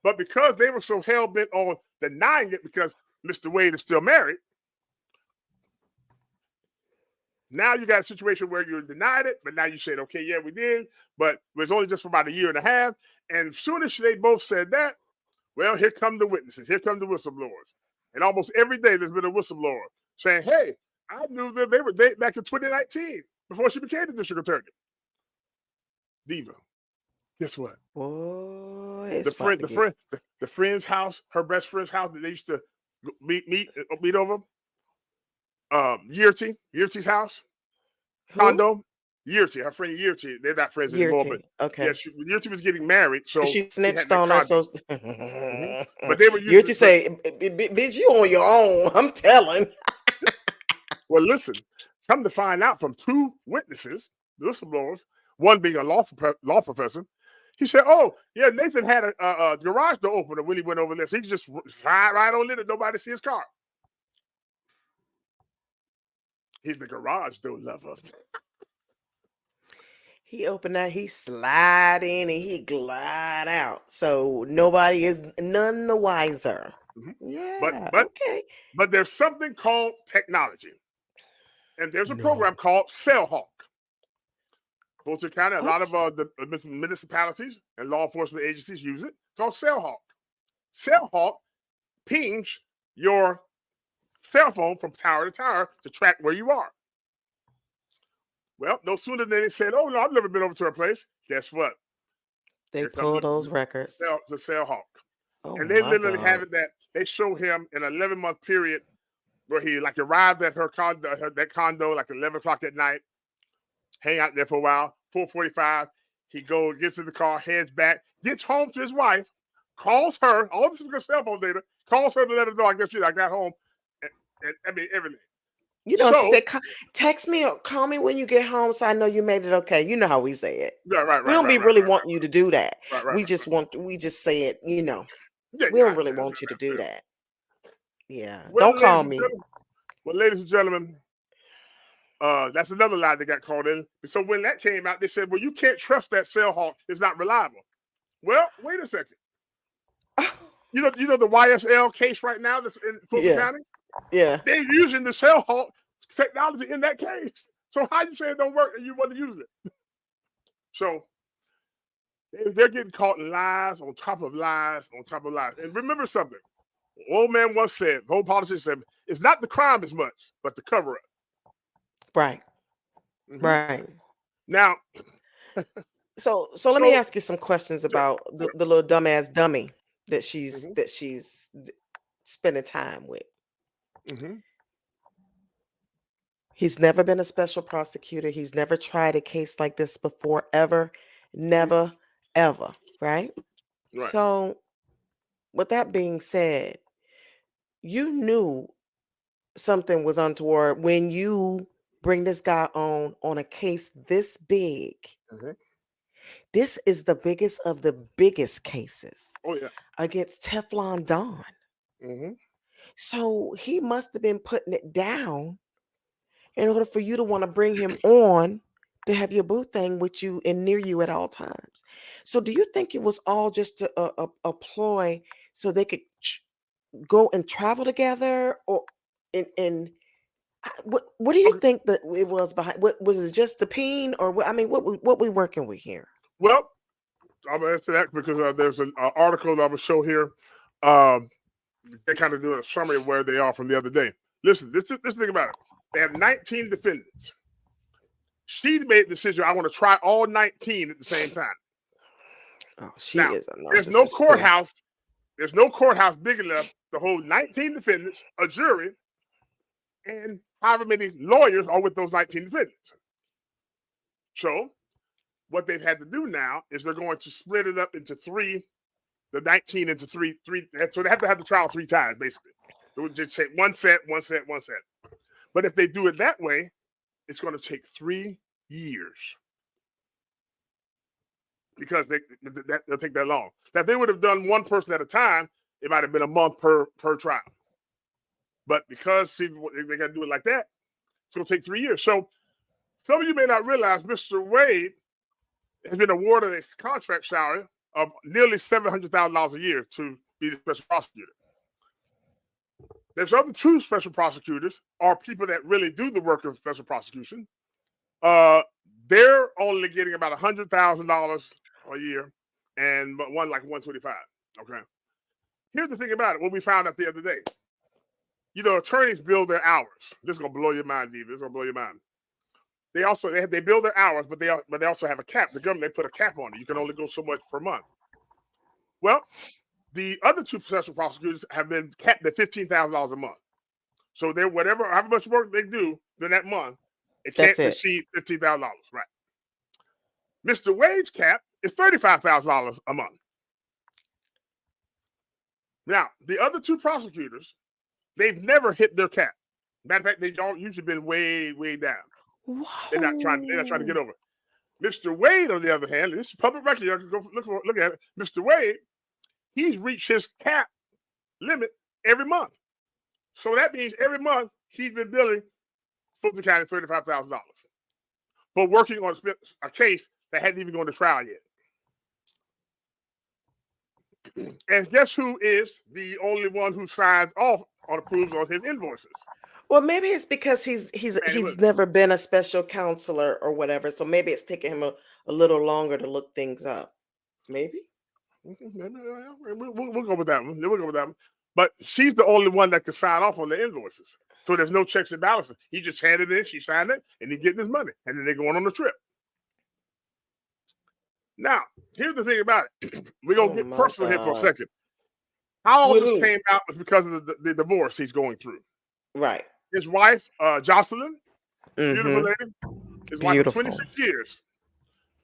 But because they were so hell bent on denying it, because Mr. Wade is still married, now you got a situation where you denied it, but now you said, okay, yeah, we did, but it was only just for about 1.5 years. And as soon as they both said that, well, here come the witnesses. Here come the whistleblowers. And almost every day there's been a whistleblower saying, hey, I knew that they were dating back in 2019 before she became the district attorney. Diva. Guess what? Boy, the friend's house, her best friend's house that they used to meet over. Yirti's house, condo. Yirti, her friend Yirti. They're not friends anymore, but okay. Yeah, Yirti was getting married, so she snitched on her. So, but they were Yirti say, "Bitch, you on your own." I'm telling. Well, listen. Come to find out from 2 witnesses, the whistleblowers, one being a law professor, he said, "Oh, yeah, Nathan had a garage door opener when he went over there, so he just slide right on in and nobody see his car." He's the garage door lover. He opened that, he slide in and he glide out. So nobody is none the wiser. Mm-hmm. Yeah. Okay. But there's something called technology. And there's a program called Cellhawk. Fulton County, a lot of What? the municipalities and law enforcement agencies use it. It's called CellHawk. CellHawk pings your cell phone from tower to tower to track where you are. Well, no sooner than they said, "Oh no, I've never been over to her place." Guess what? They pull those records. The CellHawk, Oh and they my literally God. have it that they show him in an 11-month period where he like arrived at her condo, that condo like 11 o'clock at night, hang out there for a while. 4:45, he goes, gets in the car, heads back, gets home to his wife, calls her. All this is because cell phone data. Calls her to let her know. I guess I got home, and I mean everything. You know, she said, "Text me or call me when you get home, so I know you made it okay." You know how we say it. Yeah, right. We don't really want you to do that. Right, we just say it. You know, yeah, we don't really want you to do that. Yeah, well, don't call me. Well, ladies and gentlemen, that's another lie that got called in. So when that came out, they said, "Well, you can't trust that CellHawk; it's not reliable." Well, wait a second. You know the YSL case right now that's in Fulton County? Yeah. They're using the CellHawk technology in that case. So how you say it don't work and you want to use it? So they're getting caught in lies on top of lies on top of lies. And remember something. The old man once said, the old politician said, it's not the crime as much, but the cover-up. Right. Mm-hmm. Right. Now, so let me ask you some questions about the little dumbass dummy that she's spending time with. Mm-hmm. He's never been a special prosecutor. He's never tried a case like this before, ever, never, ever. Right? So, with that being said, you knew something was untoward when you bring this guy on a case this big. Mm-hmm. This is the biggest of the biggest cases. Oh, yeah. Against Teflon Don. Mm-hmm. So he must have been putting it down in order for you to want to bring him on to have your boo thing with you and near you at all times. So do you think it was all just a ploy so they could go and travel together, or what do you think that it was behind? What was it, just the peen, or what? I mean, what we working with here? Well, I'm gonna answer that because there's an article that I will show here. They kind of do a summary of where they are from the other day. Listen, this thing about it. They have 19 defendants. She made the decision, I want to try all 19 at the same time. Oh, she is a narcissist. There's no courthouse. There's no courthouse big enough to hold 19 defendants, a jury, and however many lawyers are with those 19 defendants. So what they've had to do now is they're going to split it up into three, the 19 into three. So they have to have the trial 3 times, basically. They would just say one set. But if they do it that way, it's going to take 3 years. Because they'll take that long. Now, if they would have done one person at a time, it might have been a month per trial. But because they got to do it like that, it's going to take 3 years. So some of you may not realize Mr. Wade has been awarded a contract salary of nearly $700,000 a year to be the special prosecutor. There's other 2 special prosecutors, or people that really do the work of special prosecution. They're only getting about $100,000 a year, and one like $125,000. Okay. Here's the thing about it. What we found out the other day. You know, attorneys bill their hours. This is gonna blow your mind, Diva. This is gonna blow your mind. They bill their hours, but they also have a cap. The government, they put a cap on it. You can only go so much per month. Well, the other 2 special prosecutors have been capped at $15,000 a month. So they're however much work they do in that month, it can't exceed $15,000, right? Mr. Wade's cap is $35,000 a month. Now, the other 2 prosecutors, they've never hit their cap. Matter of fact, they've all usually been way, way down. Whoa. They're not trying to get over it. Mr. Wade, on the other hand, this is public record. You can go look at it. Mr. Wade, he's reached his cap limit every month. So that means every month he's been billing Fulton County $35,000 for working on a case that hadn't even gone to trial yet. And guess who is the only one who signs off on approves on his invoices? Well, maybe it's because he's Willis. never been a special counselor or whatever. So maybe it's taking him a little longer to look things up. Maybe. We'll go with that one. We'll go with that one. But she's the only one that can sign off on the invoices. So there's no checks and balances. He just handed it in, she signed it, and he's getting his money. And then they're going on the trip. Now, here's the thing about it. We're going to get personal here for a second. How all this came out was because of the divorce he's going through. Right. His wife, Jocelyn, beautiful lady. His wife for 26 years.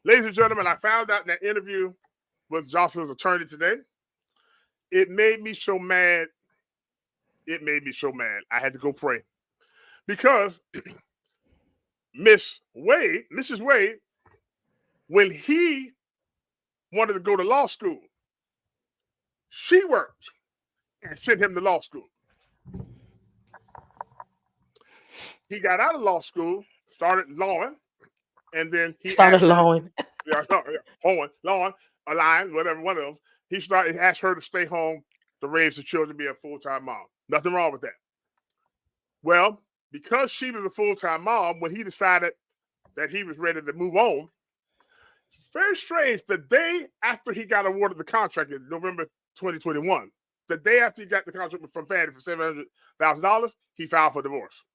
Ladies and gentlemen, I found out in that interview with Jocelyn's attorney today. It made me so mad. It made me so mad. I had to go pray. Because Mrs. Wade, when he wanted to go to law school, she worked and sent him to law school. He got out of law school, started lawing, and then he started lawing. Lawing, a line, whatever, one of them. He asked her to stay home to raise the children, be a full-time mom. Nothing wrong with that. Well, because she was a full-time mom, when he decided that he was ready to move on, very strange, the day after he got awarded the contract in November 2021, the day after he got the contract from Fani for $700,000, he filed for divorce.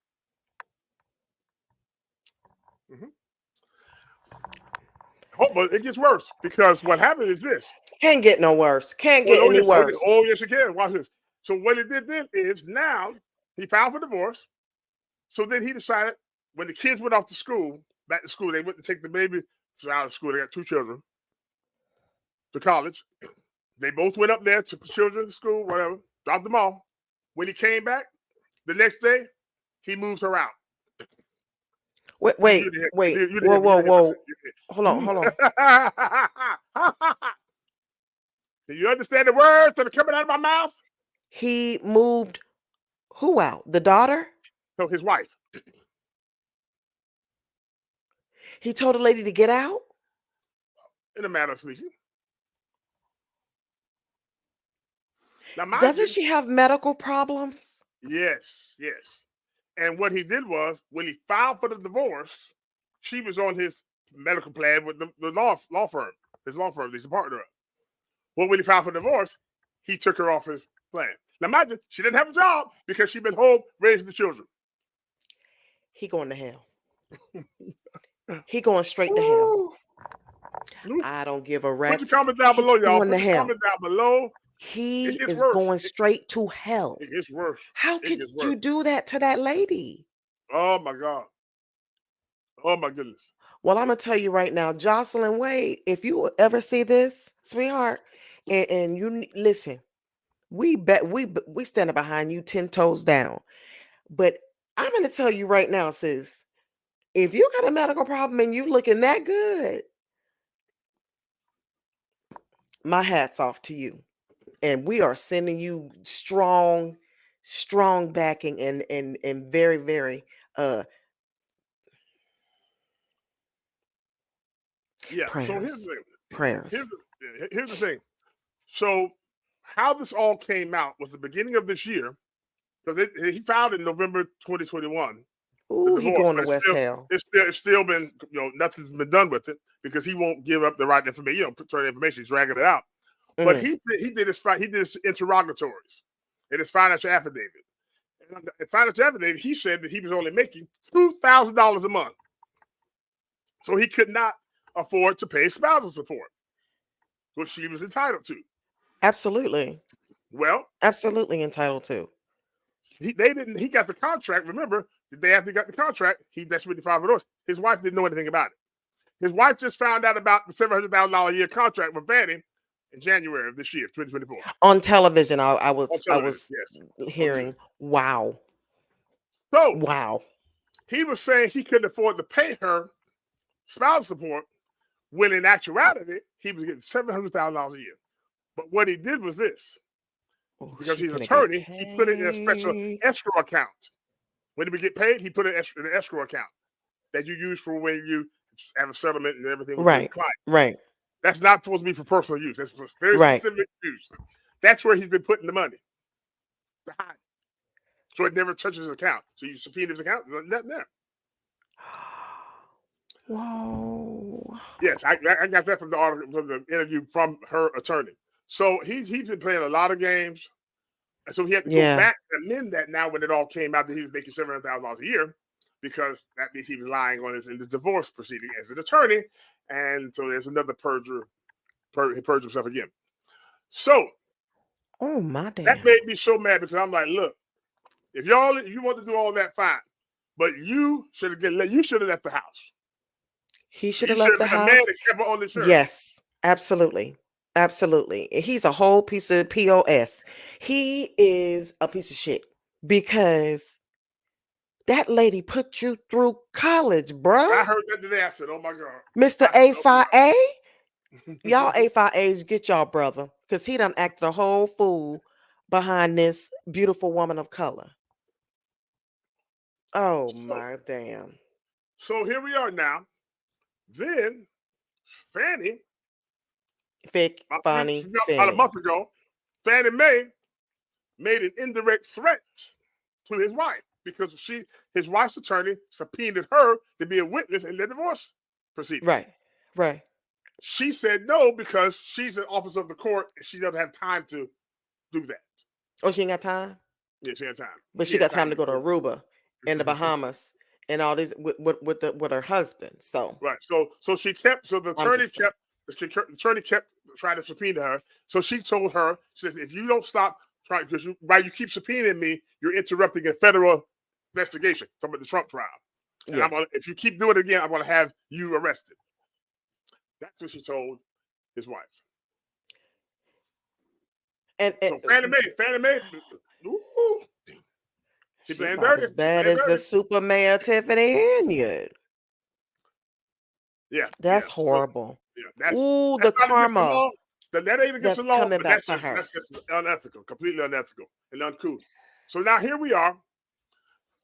Oh, but it gets worse because what happened is this. Can't get no worse. Can't get any worse. Oh, yes, it can. Watch this. So what he did then is now he filed for divorce. So then he decided when the kids went off to school, back to school, they went to take the baby out of school. They got 2 children to college. They both went up there, took the children to school, whatever, dropped them off. When he came back, the next day, he moves her out. Wait. Whoa. Hold on. Do you understand the words that are coming out of my mouth? He moved who out? The daughter? No, his wife. He told the lady to get out? In a matter of speaking. Now, doesn't she have medical problems? Yes. And what he did was, when he filed for the divorce, she was on his medical plan with the law firm, his law firm, he's a partner of. Well, when he filed for divorce, he took her off his plan. Now, imagine, she didn't have a job because she'd been home raising the children. He going to hell. He going straight to hell. I don't give a rap. Put your comment down below, y'all. Put your comment down below. He is going straight to hell. It gets worse. How could you do that to that lady? Oh, my God. Oh, my goodness. Well, I'm going to tell you right now, Jocelyn Wade, if you ever see this, sweetheart, and you listen, we standing behind you 10 toes down. But I'm going to tell you right now, sis, if you got a medical problem and you looking that good, my hat's off to you. And we are sending you strong backing and very, very prayers. So here's the thing. Prayers. Here's the thing. So how this all came out was the beginning of this year, because he filed in November 2021. Ooh, he going to West Hale. It's still been, nothing's been done with it because he won't give up the right information. Certain information, he's dragging it out. But he did his interrogatories in his financial affidavit. And in financial affidavit, he said that he was only making $2,000 a month, so he could not afford to pay spousal support, which she was entitled to. Absolutely. Well, absolutely entitled to. He got the contract. Remember, the day after he got the contract, that's when he filed for divorce. His wife didn't know anything about it. His wife just found out about the $700,000 a year contract with Fani in January of this year, 2024. On television, I was hearing, wow. So wow. He was saying he couldn't afford to pay her spousal support, when in actuality, he was getting $700,000 a year. But what he did was this. Because he's an attorney, he put it in a special escrow account. When he would get paid, he put it in an escrow account that you use for when you have a settlement and everything with the client. Right. That's not supposed to be for personal use. That's for very Right. specific use. That's where he's been putting the money. So it never touches his account. So you subpoena his account, there's nothing there. Whoa. Yes, I got that from the article, from the interview from her attorney. So he's been playing a lot of games. And so he had to go back and amend that now when it all came out that he was making $700,000 a year, because that means he was lying on in the divorce proceeding as an attorney. And so there's another perjurer. He perjured himself again. So my damn. That made me so mad because I'm like, look, if you want to do all that, fine. But you should have left the house. He should have left the house. Man that kept her on the shirt. Yes, absolutely. Absolutely. He's a whole piece of POS. He is a piece of shit because that lady put you through college, bro. I heard that today. I said, oh my God. Mr. A5A. Y'all A5As, get y'all brother. Because he done acted a whole fool behind this beautiful woman of color. Oh my damn. So here we are now. Then Fani, about a month ago, Fannie Mae made an indirect threat to his wife because his wife's attorney subpoenaed her to be a witness in the divorce proceedings. Right. She said no because she's an officer of the court and she doesn't have time to do that. Oh, she ain't got time? Yeah, she had time. But she got time to go to Aruba in the Bahamas and all this with her husband. So right. So she kept. So the attorney kept trying to subpoena her. So she told her, she said, if you don't stop trying, because you keep subpoenaing me, you're interrupting a federal investigation. Talking about the Trump trial. Yeah. And if you keep doing it again, I'm going to have you arrested. That's what she told his wife. And so Fannie Mae, ooh, she playing dirty. As bad as the super mayor Tiffany Henyard. Yeah, that's horrible. That's the karma. That ain't against the law, coming but back that's just unethical, completely unethical and uncouth. So now here we are,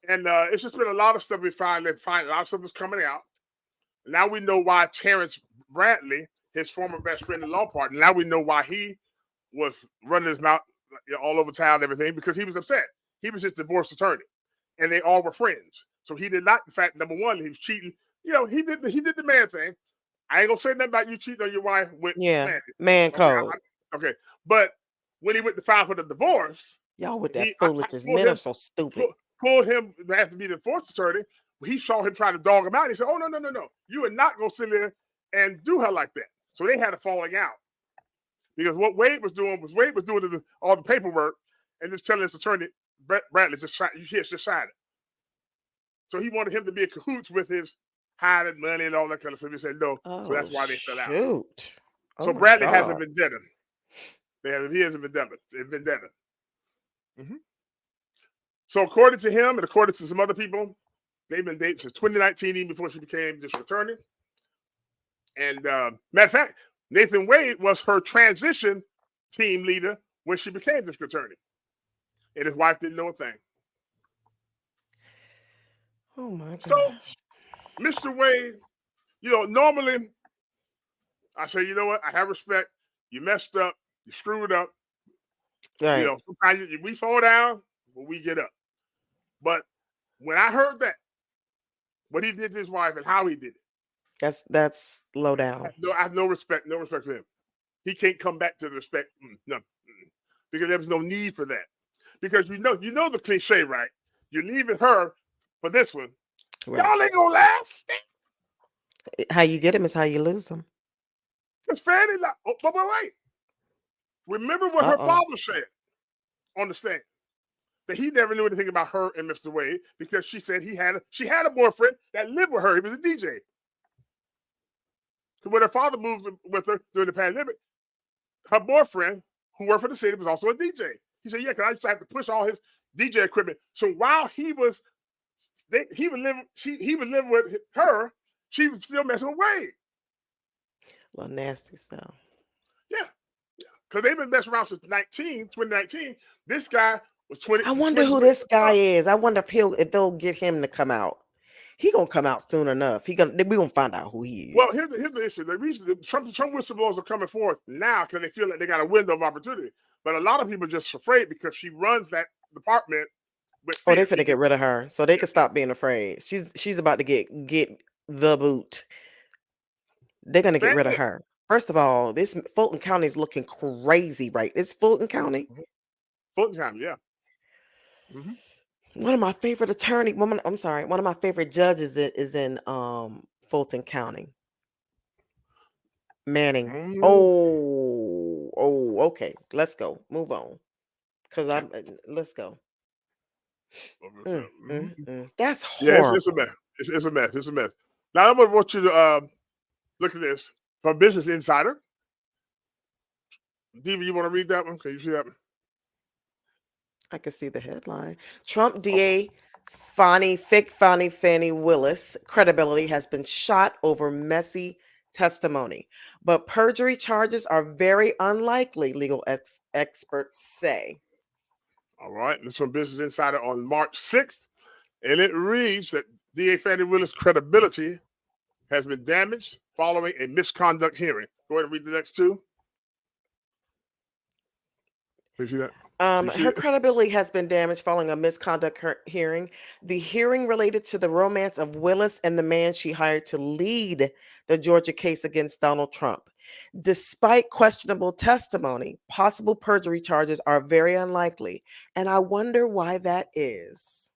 and it's just been a lot of stuff we find. A lot of stuff is coming out. Now we know why Terrence Bradley, his former best friend and law partner, now we know why he was running his mouth all over town and everything, because he was upset. He was his divorce attorney, and they all were friends. So he did not, in fact, number one, he was cheating. He did the man thing. I ain't gonna say nothing about you cheating on your wife with man code. Okay, but when he went to file for the divorce, y'all with that foolishness, men are so stupid. Pulled him to have to be the divorce attorney. He saw him trying to dog him out. He said, "Oh no! You are not gonna sit there and do her like that." So they had a falling out because what Wade was doing all the paperwork and just telling his attorney Bradley just sign it. So he wanted him to be in cahoots with his hiding money and all that kind of stuff. He said no, so that's why they fell out. So Bradley hasn't been dead. He hasn't been dead. Mm-hmm. So according to him and according to some other people, they've been dating since 2019, even before she became district attorney. And matter of fact, Nathan Wade was her transition team leader when she became district attorney. And his wife didn't know a thing. Oh my God. So, Mr. Wade, normally I say, you know what? I have respect. You messed up. You screwed up. Right. Sometimes we fall down, but we get up. But when I heard that, what he did to his wife and how he did it, that's low down. I have no respect for him. He can't come back to the respect. No, because there was no need for that. Because you know the cliche, right? You're leaving her for this one. Right. Y'all ain't gonna last. How you get him is how you lose him. Because Fanny, but wait. Remember what her father said on the stand. That he never knew anything about her and Mr. Wade because she said she had a boyfriend that lived with her. He was a DJ. So when her father moved with her during the pandemic, her boyfriend, who worked for the city, was also a DJ. He said, "Yeah, because I used to have to push all his DJ equipment." So while he was living with her, she was still messing with Wade. A little nasty stuff. Yeah. Because they've been messing around since 2019. This guy was 20. I wonder who this guy is. I wonder if they'll get him to come out. He gonna come out soon enough. We gonna find out who he is. Well, here's the issue. The reason the Trump whistleblowers are coming forward now because they feel like they got a window of opportunity. But a lot of people are just afraid because she runs that department. Oh, they finna get rid of her, so they can stop being afraid. She's about to get the boot. They're gonna get rid of her. First of all, this Fulton County is looking crazy, right? It's Fulton County. Fulton County, yeah. One of my favorite one of my favorite judges is in Fulton County. Manning. Oh, okay. Let's go. Move on. Let's go. That's horrible. It's a mess. It's a mess. It's a mess. Now I'm gonna want you to look at this from Business Insider. Diva, you want to read that one? Can you see that one? I can see the headline. Trump DA Fani Willis credibility has been shot over messy testimony, but perjury charges are very unlikely, legal experts say. All right, this is from Business Insider on March 6th, and it reads that DA Fani Willis' credibility has been damaged following a misconduct hearing. Go ahead and read the next two. Can you see that? Her credibility has been damaged following a misconduct hearing. The hearing related to the romance of Willis and the man she hired to lead the Georgia case against Donald Trump. Despite questionable testimony, possible perjury charges are very unlikely, and I wonder why that is.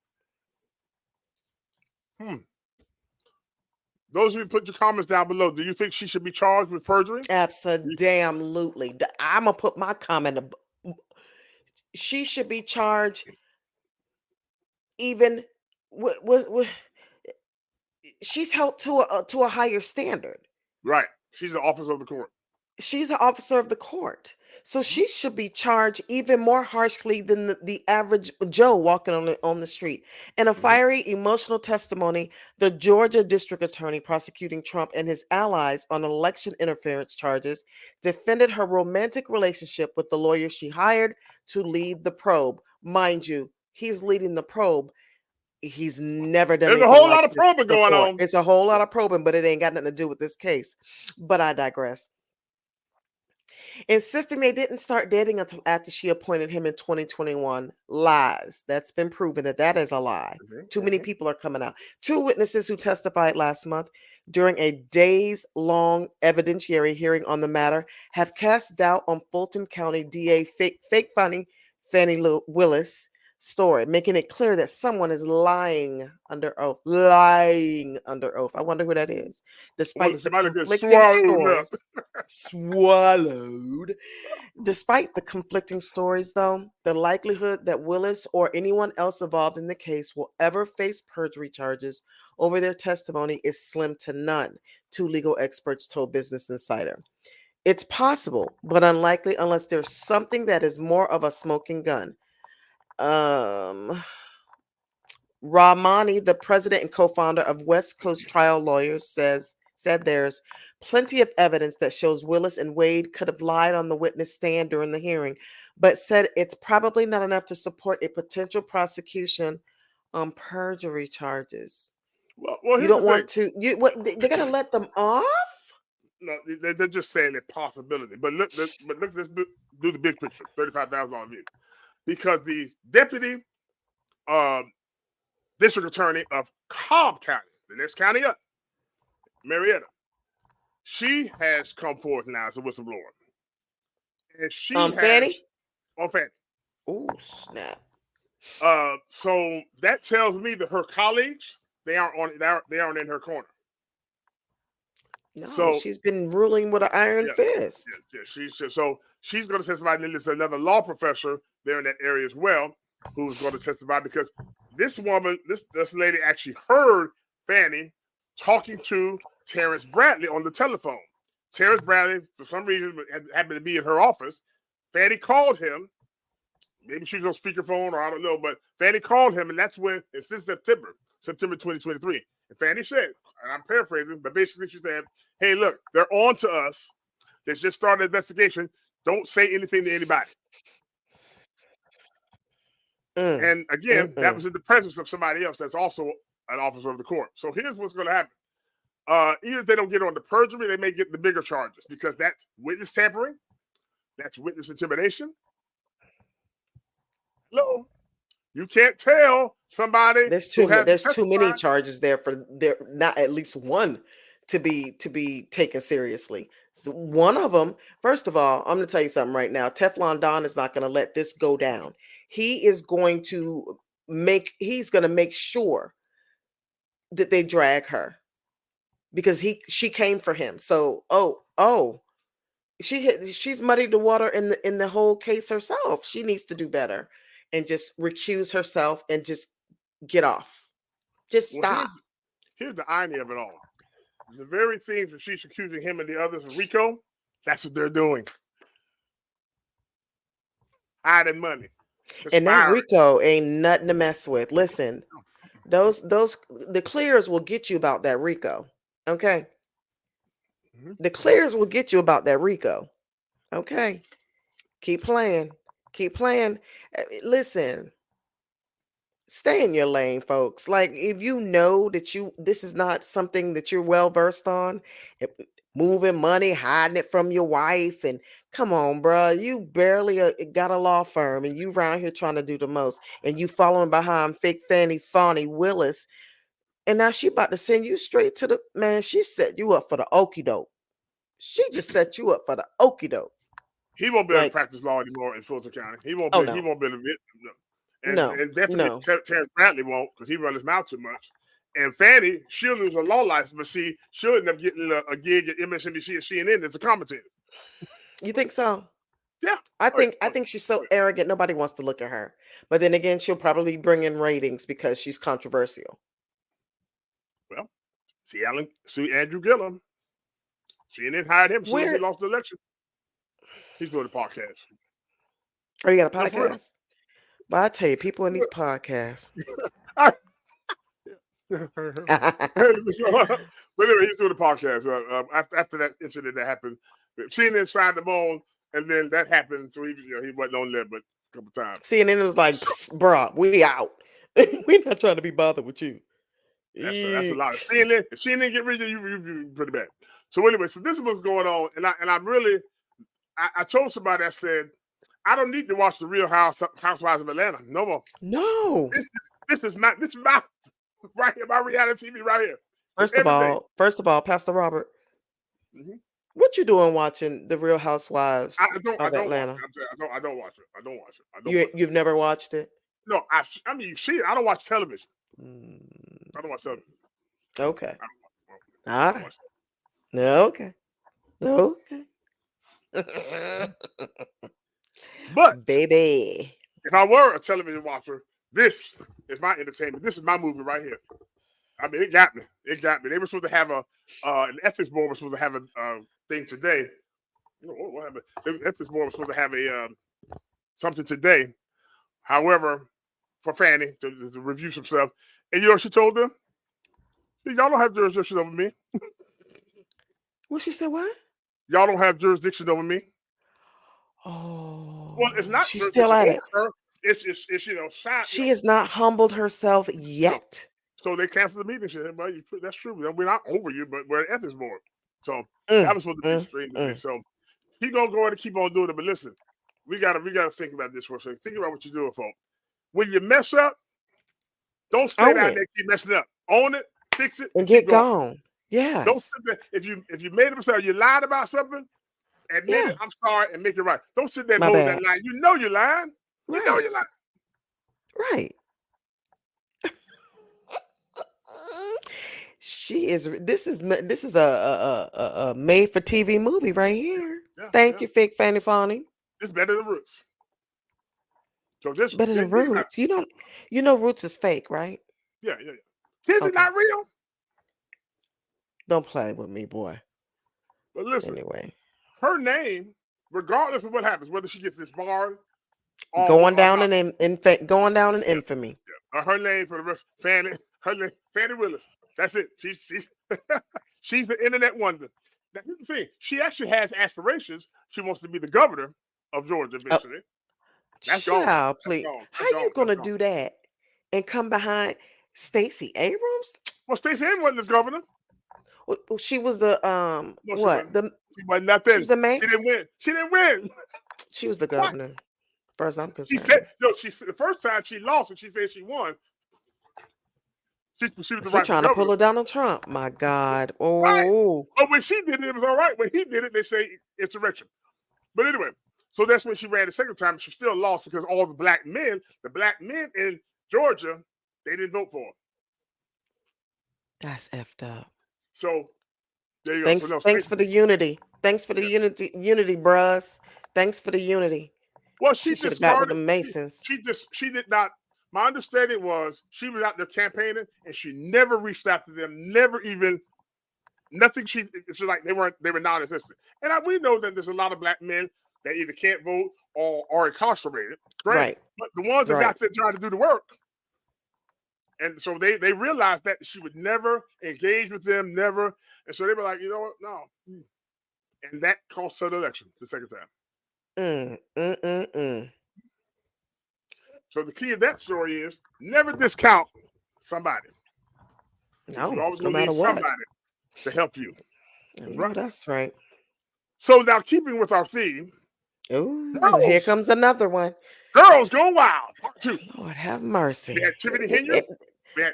Those of you put your comments down below. Do you think she should be charged with perjury? Absolutely. I'm gonna put my comment. She should be charged. Even she's held to a higher standard. Right. She's the officer of the court. She's an officer of the court. So she should be charged even more harshly than the average Joe walking on the street. In a fiery, emotional testimony, the Georgia district attorney prosecuting Trump and his allies on election interference charges defended her romantic relationship with the lawyer she hired to lead the probe. Mind you, he's leading the probe. He's never done. There's a whole lot of probing going on. It's a whole lot of probing, but it ain't got nothing to do with this case. But I digress. Insisting they didn't start dating until after she appointed him in 2021. Lies. That's been proven that is a lie. Too many people are coming out. 2 witnesses who testified last month during a days-long evidentiary hearing on the matter have cast doubt on Fulton County DA fake Fani Willis story, making it clear that someone is lying under oath. I wonder who that is. Despite the conflicting stories, Despite the conflicting stories, though, the likelihood that Willis or anyone else involved in the case will ever face perjury charges over their testimony is slim to none, 2 legal experts told Business Insider. It's possible, but unlikely unless there's something that is more of a smoking gun. Ramani, the president and co-founder of West Coast Trial Lawyers, said there's plenty of evidence that shows Willis and Wade could have lied on the witness stand during the hearing, but said it's probably not enough to support a potential prosecution on perjury charges. Well, you don't want to. They're gonna let them off? No, they're just saying a possibility. But look, let's do the big picture. $35,000 view. Because the deputy district attorney of Cobb County, the next county up, Marietta, she has come forth now as a whistleblower. And she Fani? On Fani. Oh, snap. So that tells me that her colleagues, they aren't in her corner. No, so she's been ruling with an iron fist. So she's going to testify. And then there's another law professor there in that area as well who's going to testify because this woman, this lady actually heard Fani talking to Terrence Bradley on the telephone. Terrence Bradley, for some reason, happened to be in her office. Fani called him. Maybe she was on speakerphone or I don't know, but Fani called him, and that's when it's this September 2023. And Fani said, and I'm paraphrasing, but basically she said, hey, look, they're on to us. They just started an investigation. Don't say anything to anybody. And again, that was in the presence of somebody else that's also an officer of the court. So here's what's going to happen. Even if they don't get on the perjury, they may get the bigger charges because that's witness tampering, that's witness intimidation. Hello, you can't tell somebody. There's too many charges there for there not at least one to be taken seriously. So one of them, first of all, I'm going to tell you something right now. Teflon Don is not going to let this go down. He's going to make sure that they drag her because she came for him. So she's muddied the water in the whole case herself. She needs to do better and just recuse herself and just get off. Just stop. Here's the irony of it all. The very things that she's accusing him and the others of RICO, that's what they're doing. Hiding money. And that RICO ain't nothing to mess with. Listen, the clears will get you about that RICO. Okay. Mm-hmm. The clears will get you about that RICO. Okay. Keep playing. Listen. Stay in your lane, folks. Like, if you know that this is not something that you're well versed on, moving money, hiding it from your wife, and come on, bro, you barely got a law firm, and you around here trying to do the most, and you following behind fake Fani Willis, and now she about to send you straight to the man. She set you up for the okie doke. She just set you up for the okie doke. He won't be able to practice law anymore in Fulton County. He won't be able to. And definitely Terrence Bradley won't because he runs his mouth too much. And Fani, she'll lose her law license, but she'll end up getting a gig at MSNBC and CNN as a commentator. You think so? Yeah. I think she's so arrogant, nobody wants to look at her. But then again, she'll probably bring in ratings because she's controversial. Well, see Andrew Gillum. CNN hired him as soon as he lost the election. He's doing a podcast. Oh, you got a podcast? But I tell you, people in these podcasts. But anyway, he's doing a podcast after that incident that happened. CNN signed him on, and then that happened. So he wasn't on there, but a couple times. CNN was like, "Bruh, we out. We're not trying to be bothered with you." That's a lot. If CNN get rid of you pretty bad. So anyway, so this is what's going on, and I'm really. I told somebody, I said, I don't need to watch the Real Housewives of Atlanta no more. No, this is my right here, my reality TV right here. First of all, Pastor Robert, what you doing watching the Real Housewives of Atlanta? I don't watch it. You've never watched it? No, I mean you see it. I don't watch television. I don't watch television. Okay. All right. Okay. But baby, if I were a television watcher, this is my entertainment. This is my movie right here. I mean, it got me. They were supposed to have an ethics board was supposed to have a thing today. What happened? The ethics board was supposed to have a something today. However, for Fani to review some stuff, and you know what she told them? Y'all don't have jurisdiction over me. What she said? What? Y'all don't have jurisdiction over me. Oh, well, it's not. She's still at it. It's shy. She has not humbled herself yet. So they canceled the meeting. She said, "Well, that's true. We're not over you, but we're an ethics board." So that was supposed to be straight today. So he's gonna go ahead and keep on doing it. But listen, we gotta think about this for a second. Think about what you're doing, folks. When you mess up, don't stay down there and keep messing up. Own it, fix it, and get gone. Yes. Don't sit there. If you made a mistake, you lied about something, admit it, I'm sorry, and make it right. Don't sit there and hold that line. You know you're lying. You know you're lying. Right. This is a made for TV movie right here. Yeah, Thank you, fake Fani. It's better than Roots. So this better than Roots. You know Roots is fake, right? Yeah. Is it not real? Don't play with me, boy. But listen, anyway, her name, regardless of what happens, whether she gets this bar, going down in infamy. Yeah. Her name for the rest, Fani Willis. That's it. She's the internet wonder. Now you can see she actually has aspirations. She wants to be the governor of Georgia eventually. Child, please. How you gonna do that and come behind? Stacey Abrams? Well, Stacey Abrams wasn't the governor. Well, she was the No, what? she wasn't. The She wasn't nothing. she was the mayor. She didn't win. She didn't win. She was the What? governor. First, I'm She concerned. said no. She the first time she lost and she said she won. She was the She rightful trying to pull governor. a Donald Trump. My God. Right. Oh, But when she did it, it was all right. When he did it, they say insurrection. But anyway, so that's when she ran the second time. She still lost because all the black men in Georgia, they didn't vote for her. that's effed up. So there you go. Thanks, So, no, thanks for the unity. Thanks for the unity, bruh. Thanks for the unity. well, She she should have got with discarded. the Masons. She did not. My understanding was she was out there campaigning and she never reached out to them. Never even nothing. It's like they were non-existent. And we know that there's a lot of black men that either can't vote or are incarcerated. Right. But the ones that's out there trying to do the work. And so they realized that she would never engage with them, never. And so they were like, you know what? No. And that cost her the election the second time. So the key of that story is never discount somebody. No, you always no gonna need matter what. somebody to help you. Right. That's right. So now keeping with our theme. Oh, here comes another one. Girls Go Wild, part 2. Lord have mercy. We had Tiffany Henyard.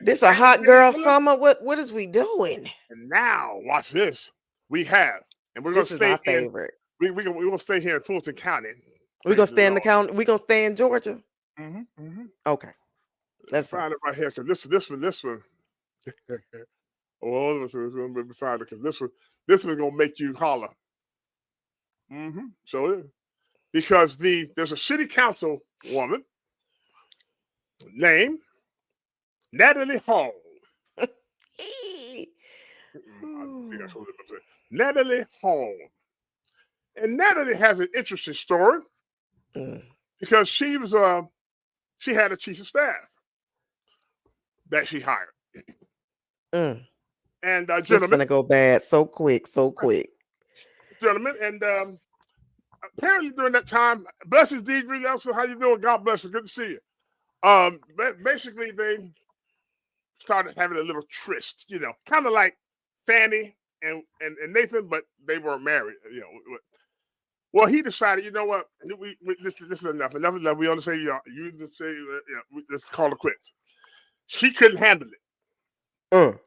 This a hot girl summer. What is we doing? And now watch this. We have, and we're gonna This is stay our favorite. We're gonna stay here in Fulton County. We're gonna stay in the county. We're gonna stay in Georgia. Okay. Let's find it right here because this one. Oh, this one's gonna be fine because this one's gonna make you holler. So because there's a city council woman named Natalie Hall. Natalie Hall. And Natalie has an interesting story because she had a chief of staff that she hired. And it's gonna go bad so quick. Gentlemen, and apparently during that time, blessings, Deidre. Also, how you doing? God bless you. Good to see you. Basically, they started having a little tryst, kind of like Fani and Nathan, but they weren't married, Well, he decided, you know what? This is enough. Enough. We only say, you just say, let's call it quits. She couldn't handle it.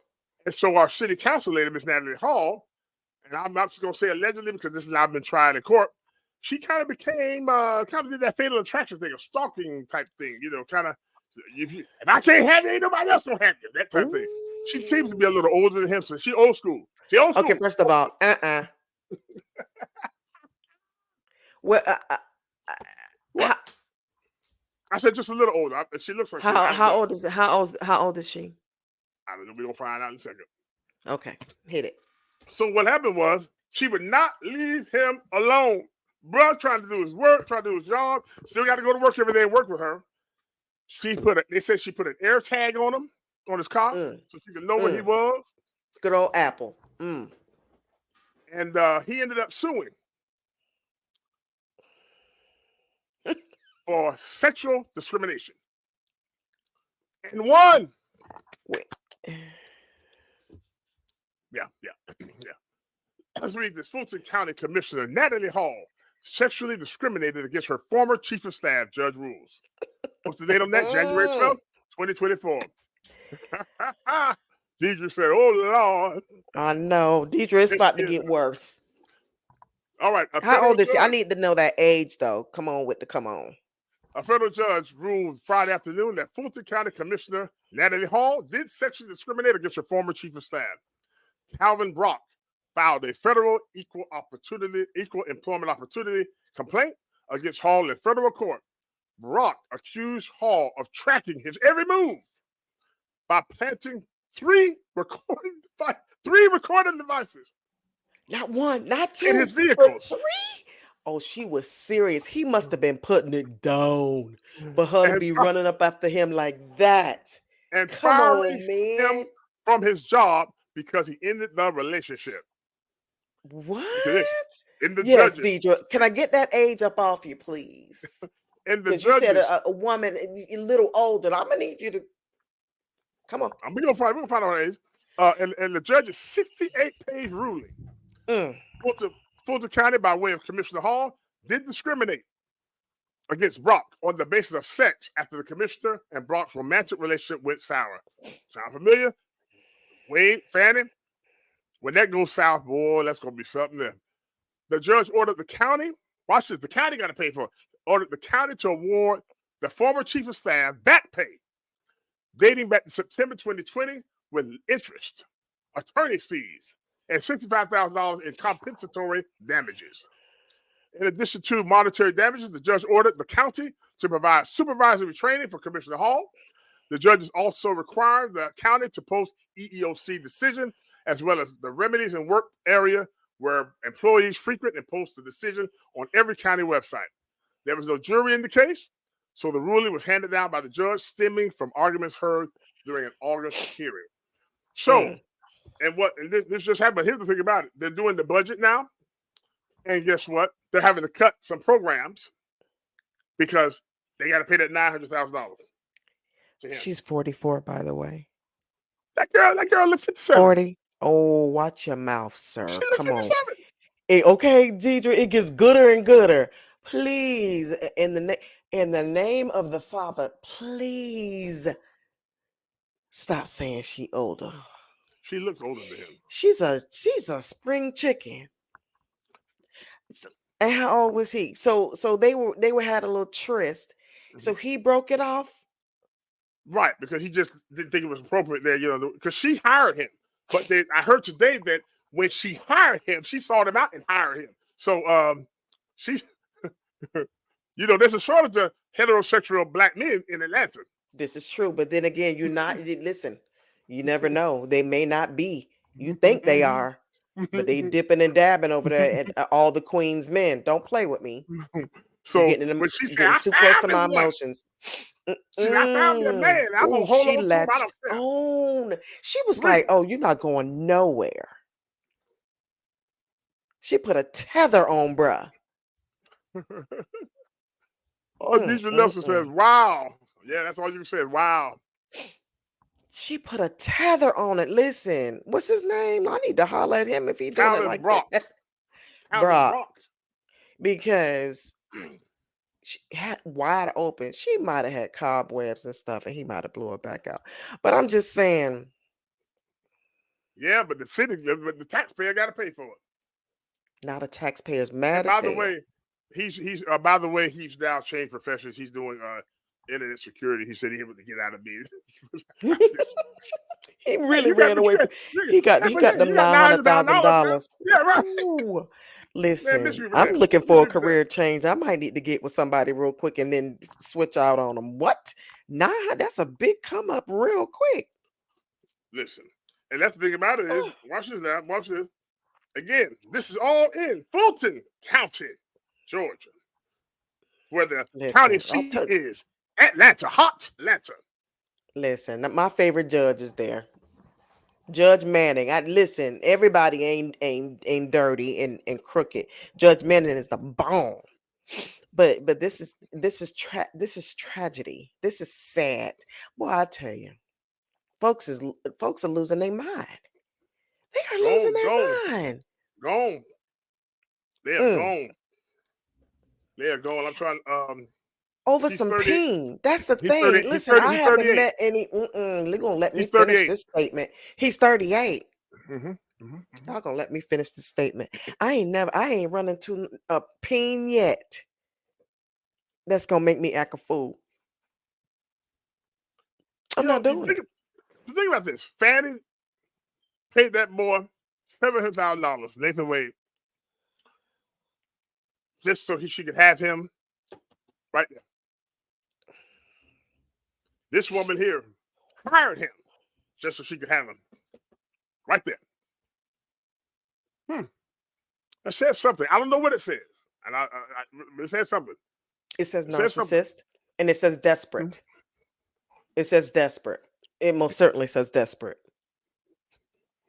And so our city council lady, Miss Natalie Hall, and I'm not just going to say allegedly because this has now been tried in court, she kind of became, did that fatal attraction thing, a stalking type thing, kind of, if I can't have you, ain't nobody else going to have you, that type of thing. She seems to be a little older than him, so she old school. Okay, first of all, well, I said just a little older. She looks like how old is it? How old is she? I don't know. We're gonna find out in a second. Okay, hit it. So what happened was she would not leave him alone. Bro, trying to do his work, trying to do his job, still got to go to work every day and work with her. They said she put an air tag on him, on his car, so she could know where he was. Good old Apple. And he ended up suing for sexual discrimination. And won. Yeah. Let's read this. Fulton County Commissioner Natalie Hall sexually discriminated against her former chief of staff, Judge rules. What's the date on that? January 12th, 2024. Deidre said, oh, Lord. I know. Deidre, it's about to get worse. All right. How old is she? I need to know that age, though. Come on. A federal judge ruled Friday afternoon that Fulton County Commissioner Natalie Hall did sexually discriminate against her former chief of staff. Calvin Brock filed a federal equal employment opportunity complaint against Hall in federal court. Brock accused Hall of tracking his every move by planting three recording devices. Not one, not two. In his vehicles. 3? Oh, she was serious. He must have been putting it down for her to be running up after him like that. And come firing on, man. him from his job because he ended the relationship. What? In the yes, judges. Deidre. Can I get that age up off you, please? And the Because you said a woman a little older. I'm gonna need you to Come on. We're gonna find out her age. And the judge's 68-page ruling. Fulton County, by way of Commissioner Hall, did discriminate against Brock on the basis of sex after the commissioner and Brock's romantic relationship with Sarah. Sound familiar? Wade, Fani, when that goes south, boy, that's going to be something there. The judge ordered the county, watch this, the county got to pay for it, ordered the county to award the former chief of staff back pay dating back to September 2020 with interest, attorney's fees, and $65,000 in compensatory damages. In addition to monetary damages, the judge ordered the county to provide supervisory training for Commissioner Hall. The judges also required the county to post EEOC decision, as well as the remedies and work area where employees frequent and post the decision on every county website. There was no jury in the case, so the ruling was handed down by the judge, stemming from arguments heard during an August hearing. So, and this just happened. Here's the thing about it: they're doing the budget now, and guess what? They're having to cut some programs because they got to pay that $900,000. She's 44, by the way. That girl lived 57. 40. Oh, watch your mouth, sir. Come on. Hey, okay, Deidre, it gets gooder and gooder. Please, in the name of the Father, please stop saying she older. She looks older than him. She's a spring chicken. And how old was he? So they were had a little tryst. So he broke it off. Right, because he just didn't think it was appropriate there, because she hired him. But I heard today that when she hired him, she sought him out and hired him. So she's, there's a shortage of heterosexual black men in Atlanta. This is true, but then again, listen, you never know. They may not be. You think they are, but they dipping and dabbing over there at all the Queen's men. Don't play with me. So when she said, too close to my emotions. She's I found me a man. I'm gonna hold on to him. I don't care. On. She was like, "Oh, you're not going nowhere." She put a tether on, bruh. Deidre Nelson says, "Wow." Yeah, that's all you can say. Wow. She put a tether on it. Listen, what's his name? I need to holler at him if he doing it like Brock. that. Brock. Because she had wide open. She might have had cobwebs and stuff, and he might have blew her back out. But I'm just saying. Yeah, but the taxpayer got to pay for it. Now the taxpayer's mad. By the way, he's now changed professions. He's doing internet security. He said he able to get out of bed. He really ran away. He got them $900,000. Yeah, right. Ooh. Listen, I'm looking for a career change. I might need to get with somebody real quick and then switch out on them. What? That's a big come up real quick. Listen, and that's the thing about it is, watch this now. Watch this. Again, this is all in Fulton County, Georgia, where the county seat is Atlanta, hot Atlanta. Listen, my favorite judge is there. Judge Manning. Listen, everybody ain't dirty and crooked. Judge Manning is the bomb. But this is tragedy. This is sad. Boy, I tell you, folks are losing their mind. They are losing their mind. Gone. They are gone. They are gone. I'm trying. Over some peen. That's the thing. Listen, I haven't met any. They're gonna let me finish this statement. He's 38. Y'all gonna let me finish the statement. I ain't run into a peen yet. That's gonna make me act a fool. I'm not doing it. The thing about this, Fani paid that boy $700,000, Nathan Wade, just so she could have him right there. This woman here hired him just so she could have him right there. It says something. I don't know what it says. And it says something. It says narcissist and it says desperate. It says desperate. It most certainly says desperate.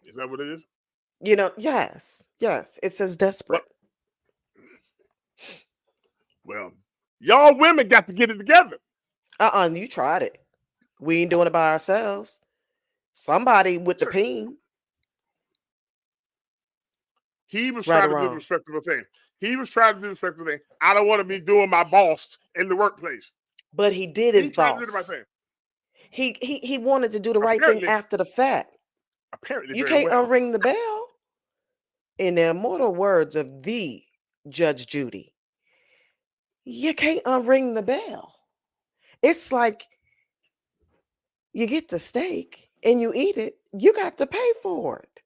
Is that what it is? Yes. It says desperate. Well, y'all women got to get it together. You tried it. We ain't doing it by ourselves. Somebody with the peen. He was Right trying or to do the wrong. respectable thing. He was trying to do the respectable thing. I don't want to be doing my boss in the workplace. But he did He his tried to do the right boss. thing. He wanted to do the right thing after the fact. Apparently, You very can't well. unring the bell. In the immortal words of the Judge Judy, you can't unring the bell. It's like you get the steak and you eat it, you got to pay for it.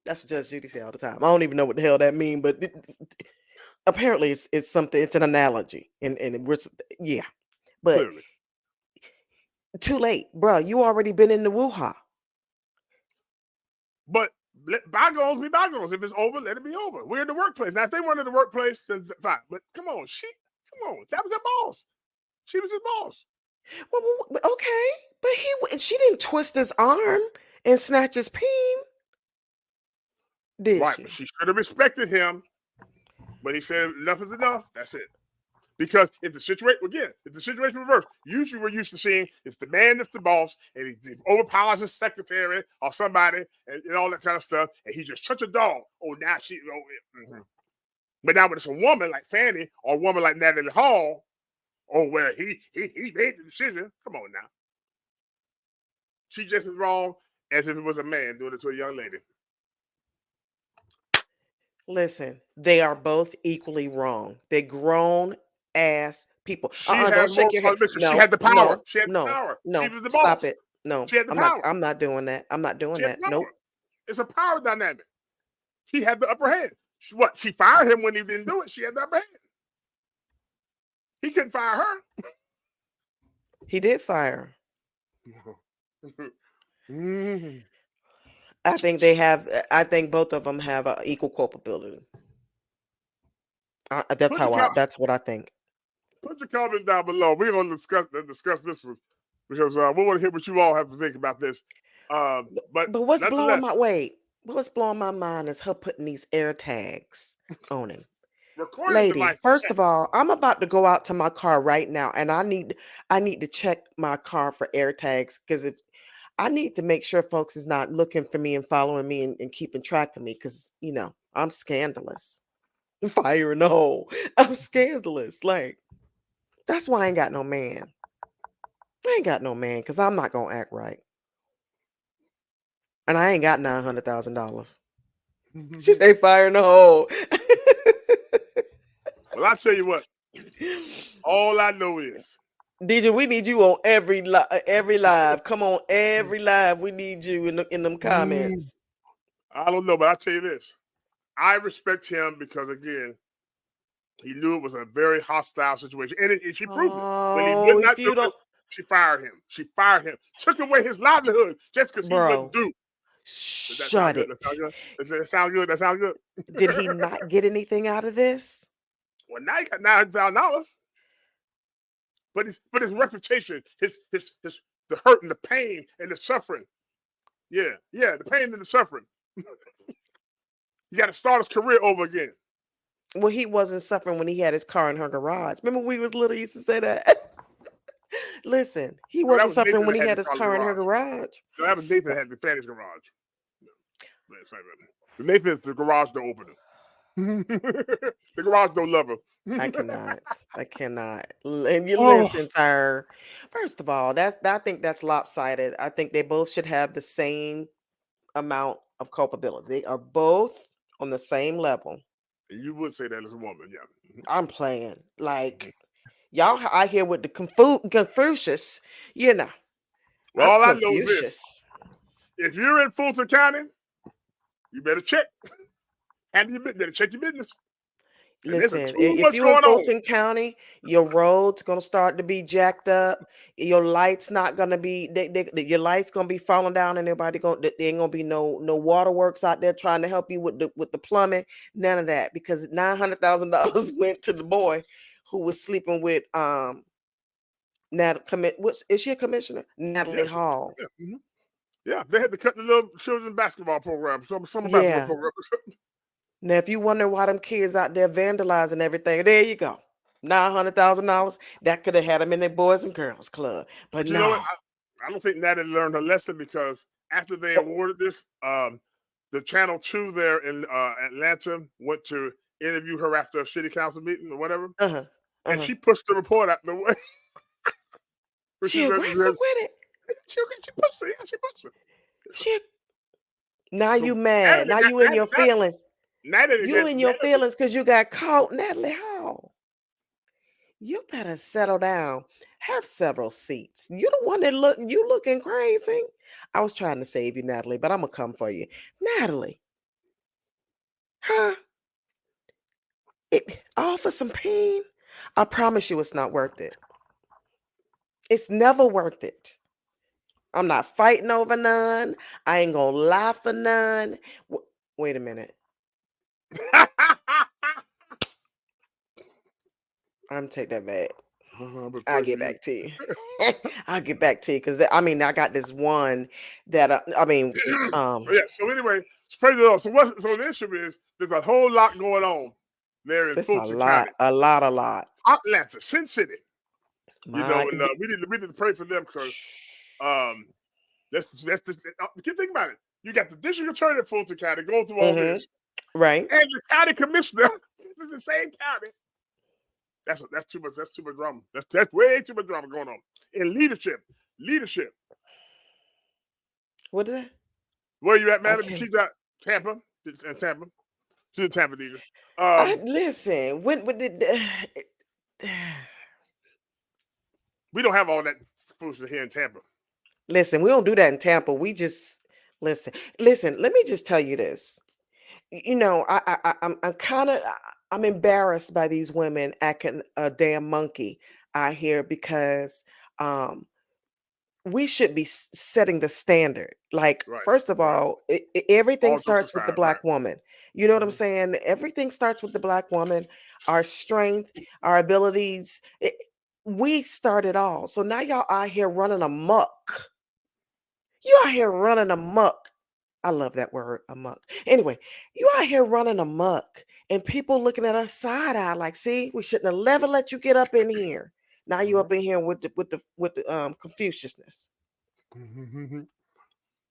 That's what Judge Judy say all the time. I don't even know what the hell that means, but apparently it's something. It's an analogy, and we're yeah. But Clearly. Too late, bro. You already been in the woo-ha. But let bygones be bygones. If it's over, let it be over. We're in the workplace. Now, if they weren't in the workplace, then fine. But come on, that was her boss. She was his boss. Well, okay, but she didn't twist his arm and snatch his peen. Did right, she? but she should have respected him. But he said enough is enough. That's it. Because if the situation reversed, usually we're used to seeing it's the man that's the boss, and he overpowers his secretary or somebody and all that kind of stuff, and he's just such a dog. Oh, now she. But now when it's a woman like Fani or a woman like Natalie Hall, oh well, he made the decision. Come on now. She's just as wrong as if it was a man doing it to a young lady. Listen, they are both equally wrong. They're grown ass people. Don't shake your head. No, she had the power. No, she had the power. No, she was the boss. Stop it. No, she had the power. I'm not doing that. I'm not doing that. Nope. It's a power dynamic. He had the upper hand. She fired him when he didn't do it. She had the upper hand. He couldn't fire her. He did fire her. I think both of them have equal culpability. That's what I think. Put your comments down below. We're going to discuss this one because we want to hear what you all have to think about this. But what's blowing my mind is her putting these air tags on him. Lady, first of all, I'm about to go out to my car right now, and I need to check my car for air tags because if I need to make sure folks is not looking for me and following me and keeping track of me because I'm scandalous. Fire in the hole. I'm scandalous. Like that's why I ain't got no man. I ain't got no man because I'm not gonna act right, and I ain't got $900,000. She say fire in the hole. Well, I'll tell you what. All I know is, DJ, we need you on every live. Come on, every live. We need you in them comments. I don't know, but I'll tell you this. I respect him because, again, he knew it was a very hostile situation. And she proved it. When he did not do it, she fired him. She fired him. Took away his livelihood just because he wouldn't do. Shut it. That sound good? That sound good? Did he not get anything out of this? Well, now he got $9,000. But his reputation, his the hurt and the pain and the suffering. Yeah, the pain and the suffering. He got to start his career over again. Well, he wasn't suffering when he had his car in her garage. Remember we was little, used to say that. Listen, he wasn't suffering when he had his car in her garage. No, that was Nathan had the Fanny's garage. Nathan is the garage door opener. The garage door lover. I cannot. And you listen, sir. First of all, I think that's lopsided. I think they both should have the same amount of culpability. They are both on the same level. You would say that as a woman, yeah. I'm playing like y'all out here with the Confucius, Well, all I know is this: if you're in Fulton County, you better check. Better check your business. Listen, if you're in Fulton County, your road's gonna start to be jacked up. Your lights not gonna be. Your lights gonna be falling down, and there ain't gonna be no waterworks out there trying to help you with the plumbing. None of that because $900,000 went to the boy who was sleeping with is she a commissioner? Natalie Hall. Yeah. Mm-hmm. Yeah, they had to cut the little children's basketball program. Some basketball program. Now, if you wonder why them kids out there vandalizing everything, there you go. $900,000 that could have had them in their Boys and Girls Club, but you no. know what? I don't think Natalie learned her lesson because after they awarded this, the Channel 2 there in Atlanta went to interview her after a city council meeting or whatever, and she pushed the report out the way. She aggressive with it. She pushed it. Yeah, she pushed it. Now you mad. Now you in your feelings. You in your feelings because you got caught, Natalie Hall. You better settle down. Have several seats. You the one that looking crazy. I was trying to save you, Natalie, but I'm gonna come for you. Natalie. Huh? All for some pain? I promise you it's not worth it. It's never worth it. I'm not fighting over none. I ain't gonna lie for none. Wait a minute. I'm take that back. I'll get back to you. I'll get back to you because I got this one that yeah. So anyway, praise the Lord. So the issue is there's a whole lot going on there in Fulton County. A lot. Atlanta, Sin City. And we need to pray for them because let's think about it. You got the district attorney of Fulton County going through all this, right? And the county commissioner is the same county. That's too much. That's too much drama. That's way too much drama going on in leadership. What is that? Where you at, madam? Okay. She's at Tampa. She's a Tampa leader. Listen, we don't have all that foolishness here in Tampa. Listen, we don't do that in Tampa. We just listen. Let me just tell you this. I'm embarrassed by these women acting a damn monkey out here because we should be setting the standard. Like, first of all, everything starts with the Black woman. You know what I'm saying? Everything starts with the Black woman, our strength, our abilities. We start it all. So now y'all out here running amok. You out here running amok. I love that word, amok. Anyway, you out here running amok and people looking at us side eye like, see, we shouldn't have never let you get up in here. Now you up in here with the Confuciusness.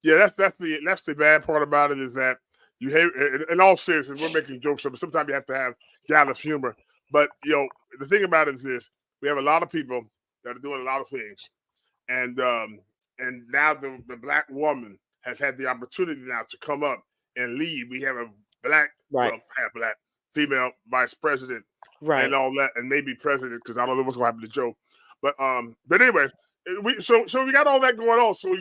Yeah, that's the bad part about it is that you hate. In all seriousness, we're making jokes, but sometimes you have to have gallows humor. But the thing about it is this: we have a lot of people that are doing a lot of things, and now the Black woman has had the opportunity now to come up and lead. We have a half black female vice president, and all that, and maybe president because I don't know what's going to happen to Joe. But anyway, so we got all that going on. So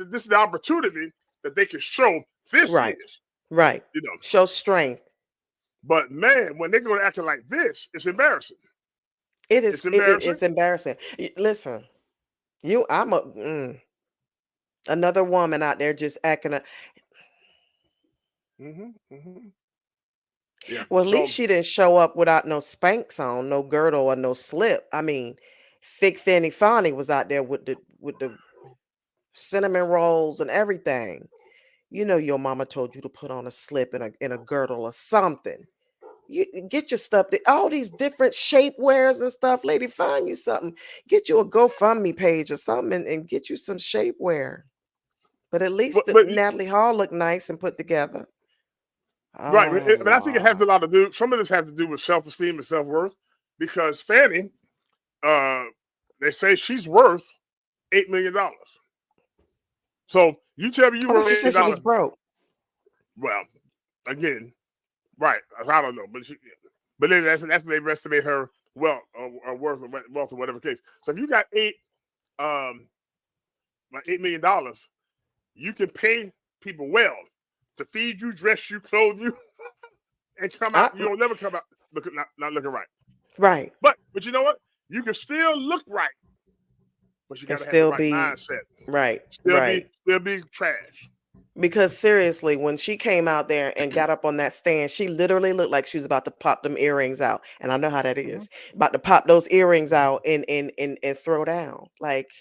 this is the opportunity that they can show this is right. Show strength. But man, when they go to acting like this, it's embarrassing. It is. It's embarrassing. Listen, another woman out there just acting Yeah. Well, at least she didn't show up without no Spanx on, no girdle or no slip. Thick Fani was out there with the cinnamon rolls and everything. Your mama told you to put on a slip and a girdle or something. You get your stuff. All these different shapewears and stuff. Lady, find you something. Get you a GoFundMe page or something and get you some shapewear. But at least Natalie Hall looked nice and put together. Right, but I think it has a lot to do. Some of this has to do with self-esteem and self-worth, because Fani, they say she's worth $8 million. So you tell me you worth $8 million. She was broke. Well, again, right? I don't know, but then that's what they estimate her wealth or worth or whatever case. So if you got $8 million, you can pay people well to feed you, dress you, clothe you, and come out. You'll never come out not looking right. Right. But you know what? You can still look right, but you got to have the right mindset. Right. Still be trash. Because seriously, when she came out there and got up on that stand, she literally looked like she was about to pop them earrings out. And I know how that is. About to pop those earrings out and throw down. Like,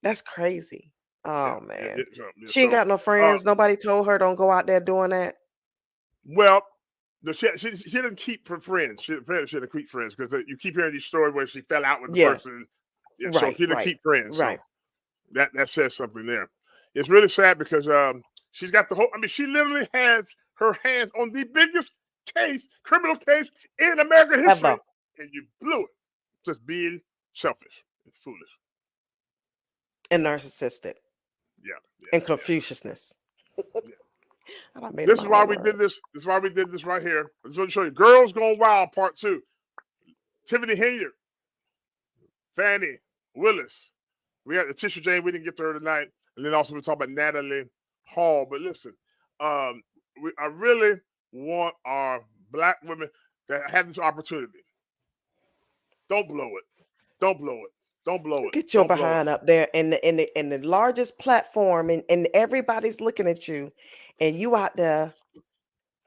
that's crazy. Oh, man. She ain't got no friends. Nobody told her don't go out there doing that. Well, she didn't keep her friends. She didn't keep friends because you keep hearing these stories where she fell out with the person. Yeah, so she didn't keep friends. Right. That says something there. It's really sad because she's got the whole. I mean, she literally has her hands on the biggest criminal case in American history, and you blew it. Just being selfish. It's foolish and narcissistic. Yeah. And Confuciousness. Yeah. This is why we did this. This is why we did this right here. I just want to show you. Girls Gone Wild Part 2. Tiffany Henyard, Fani, Willis. We had Leticia Jane. We didn't get to her tonight. And then also we talk about Natalie Hall. But listen, I really want our Black women to have this opportunity. Don't blow it. Don't blow it. Don't blow it. Get your behind up there in the largest platform, and everybody's looking at you, and you out there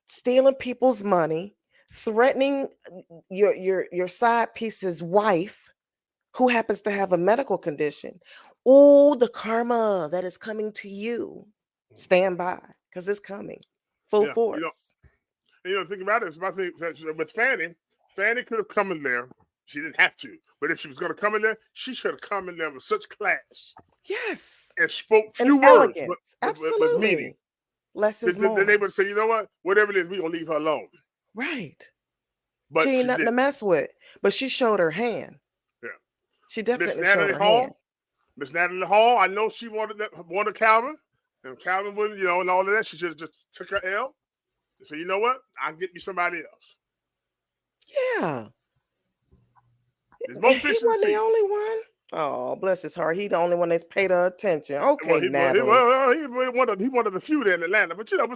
stealing people's money, threatening your side piece's wife, who happens to have a medical condition. Oh, the karma that is coming to you. Stand by, because it's coming full force. Think about it. It's my thing with Fani. Fani could have come in there. She didn't have to, but if she was going to come in there, she should have come in there with such class. Yes, and spoke few words, but meaning. Less is more. Then they would say, you know what? Whatever it is, we're gonna leave her alone. Right. But she ain't nothing to mess with. But she showed her hand. Yeah. She definitely showed her hand. Miss Natalie Hall, I know she wanted Calvin, and Calvin wouldn't, and all of that. She just took her L. So you know what? I'll get me somebody else. Yeah. He wasn't the only one. Oh, bless his heart. He the only one that's paid her attention. Okay, Natalie. He wanted a few there in Atlanta, but still.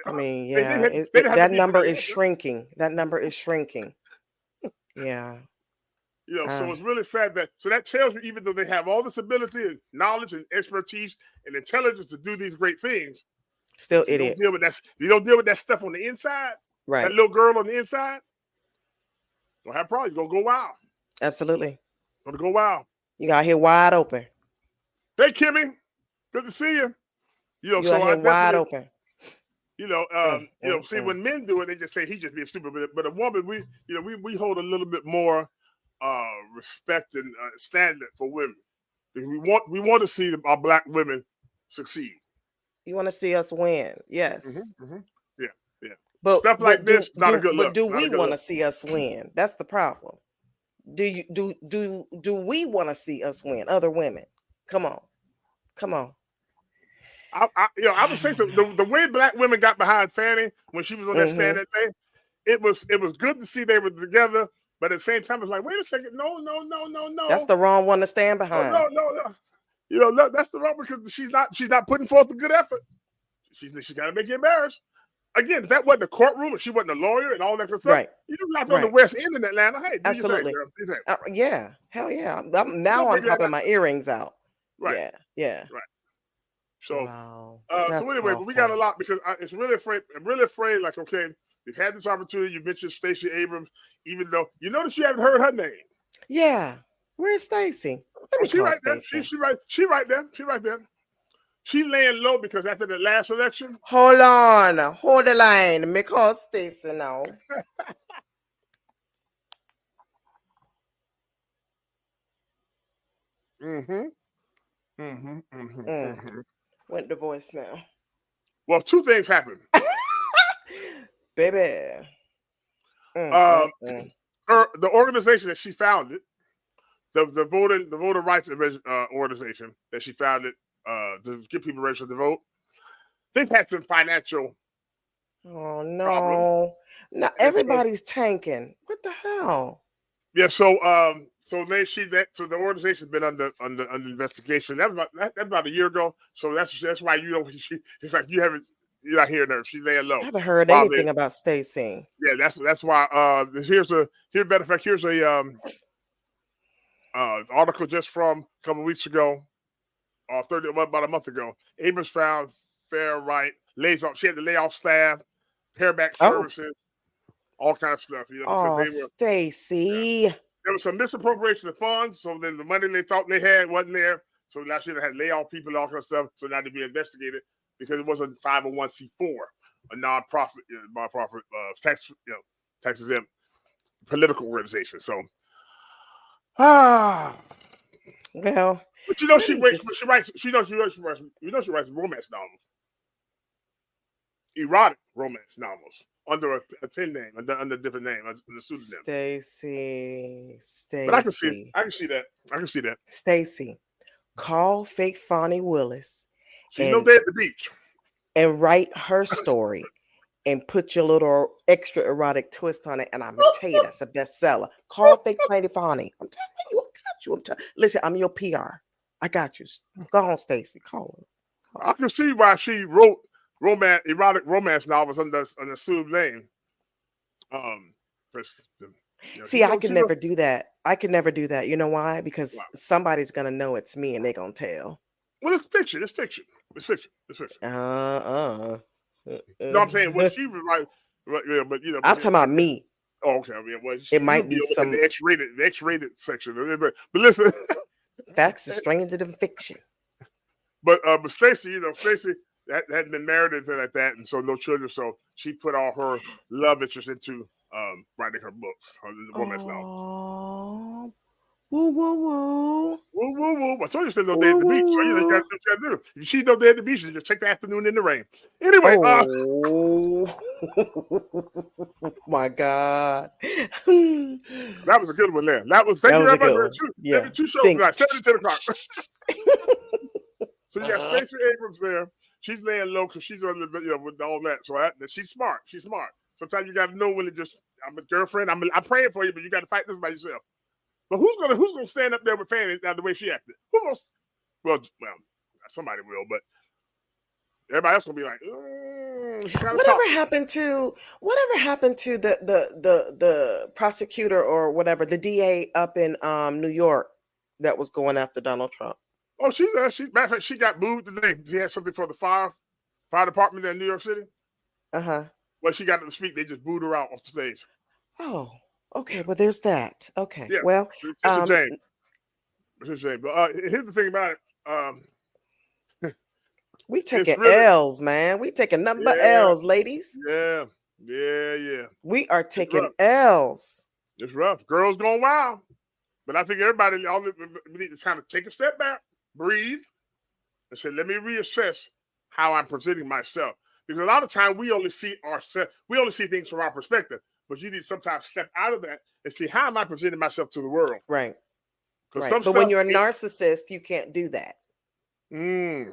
I mean, yeah, that number is shrinking. That number is shrinking. Yeah. So it's really sad that tells you, even though they have all this ability and knowledge and expertise and intelligence to do these great things, still idiots. You don't deal with that stuff on the inside. Right. That little girl on the inside, you'll have problems. You're gonna go wild. Absolutely. Gonna go wild. You got here wide open. Hey, Kimmy, good to see you. You so here wide open. See, when men do it, they just say he just being stupid. But a woman, we hold a little bit more respect and standard for women. We want to see our Black women succeed. You want to see us win? Yes. Yeah. But stuff like this, not a good look. But do we want to see us win? That's the problem. Do we want to see us win? Other women, come on. I would say so. The way Black women got behind Fani when she was on that stand that day, it was good to see they were together. But at the same time, it's like, wait a second, no. That's the wrong one to stand behind. No. That's the wrong, because she's not putting forth a good effort. She's got to make you embarrassed. Again, if that wasn't a courtroom, if she wasn't a lawyer and all that kind of stuff, right. You're not on the West End in Atlanta. Hey, absolutely. Yeah, hell yeah. I'm popping my earrings out. Right. Yeah. Right. So, wow. So anyway, but we got a lot because it's really afraid. I'm really afraid. Like, okay, we've had this opportunity. You mentioned Stacey Abrams, even though you notice you haven't heard her name. Yeah. Where's Stacey? She right there. She right there. She laying low because after the last election. Hold the line. Let me call Stacey now. Went to voicemail. Well, two things happened. Baby. The organization that she founded, the voter rights organization that she founded to get people registered to vote, they've had some financial. Oh no! Now everybody's tanking. What the hell? Yeah. So the organization's been under investigation. That was about a year ago. So that's why it's like you're not hearing her. She's laying low. I haven't heard anything about Stacey. Yeah, that's why. Here's a article just from a couple of weeks ago, about a month ago. Abrams found fair right lays off. She had to lay off staff, pare back services, all kind of stuff. Stacey. Yeah. There was some misappropriation of funds, so then the money they thought they had wasn't there. So now she had to lay off people and all kind of stuff. So now to be investigated because it wasn't 501c4, a nonprofit, tax exempt political organization. So, well, But you know she writes romance novels. Erotic romance novels under a pen name, under a different name, under a pseudonym. Stacy. But I can see that. Stacy, call fake Fani Willis. She know they at the beach. And write her story and put your little extra erotic twist on it. And I'm gonna tell you that's a bestseller. Call fake Lady Fani. I'm telling you, I got you. Listen, I'm your PR. I got you. Go on, Stacy. Call her. I can see why she wrote erotic romance novels under a assumed name. See, I could never do that. I could never do that. You know why? Because somebody's gonna know it's me, and they're gonna tell. Well, it's fiction. It's fiction. No, I'm saying what she was like. Yeah, but you know, I'm talking about me. Oh, okay. I mean, well, it might be some the X-rated section. But listen, facts is stranger than fiction. But Stacy, Stacy hadn't been married or anything like that, and so no children. So she put all her love interest into writing her books, her romance novels. Woo woo woo. Woo woo woo. I told you, no day at the beach. So you got to do. If she no day at the beach, just take the afternoon in the rain. Anyway, my God. That was a good one there. Thank you very much. Two shows tonight, 7 to 10 o'clock. So you got Stacey Abrams there. She's laying low because she's on with all that. So she's smart. Sometimes you got to know when to just. I'm a girlfriend. I'm praying for you, but you got to fight this by yourself. But who's gonna stand up there with Fani the way she acted? Well, somebody will, but everybody else gonna be like, whatever happened to the prosecutor or whatever, the DA up in New York that was going after Donald Trump? Oh, she's there. Matter of fact, she got booed today. She had something for the fire department there in New York City. Well, she got to speak. They just booed her out off the stage. Oh. Okay, well, there's that. Okay, yeah. Well, it's a shame. It's a shame. But here's the thing about it. We taking L's, man. We taking number L's, ladies. Yeah. We are taking L's. It's rough. Girls going wild. But I think everybody all need to kind of take a step back, breathe, and say, let me reassess how I'm presenting myself. Because a lot of times we only see things from our perspective. But you need to sometimes step out of that and see, how am I presenting myself to the world? Right. But when you're a narcissist, you can't do that. When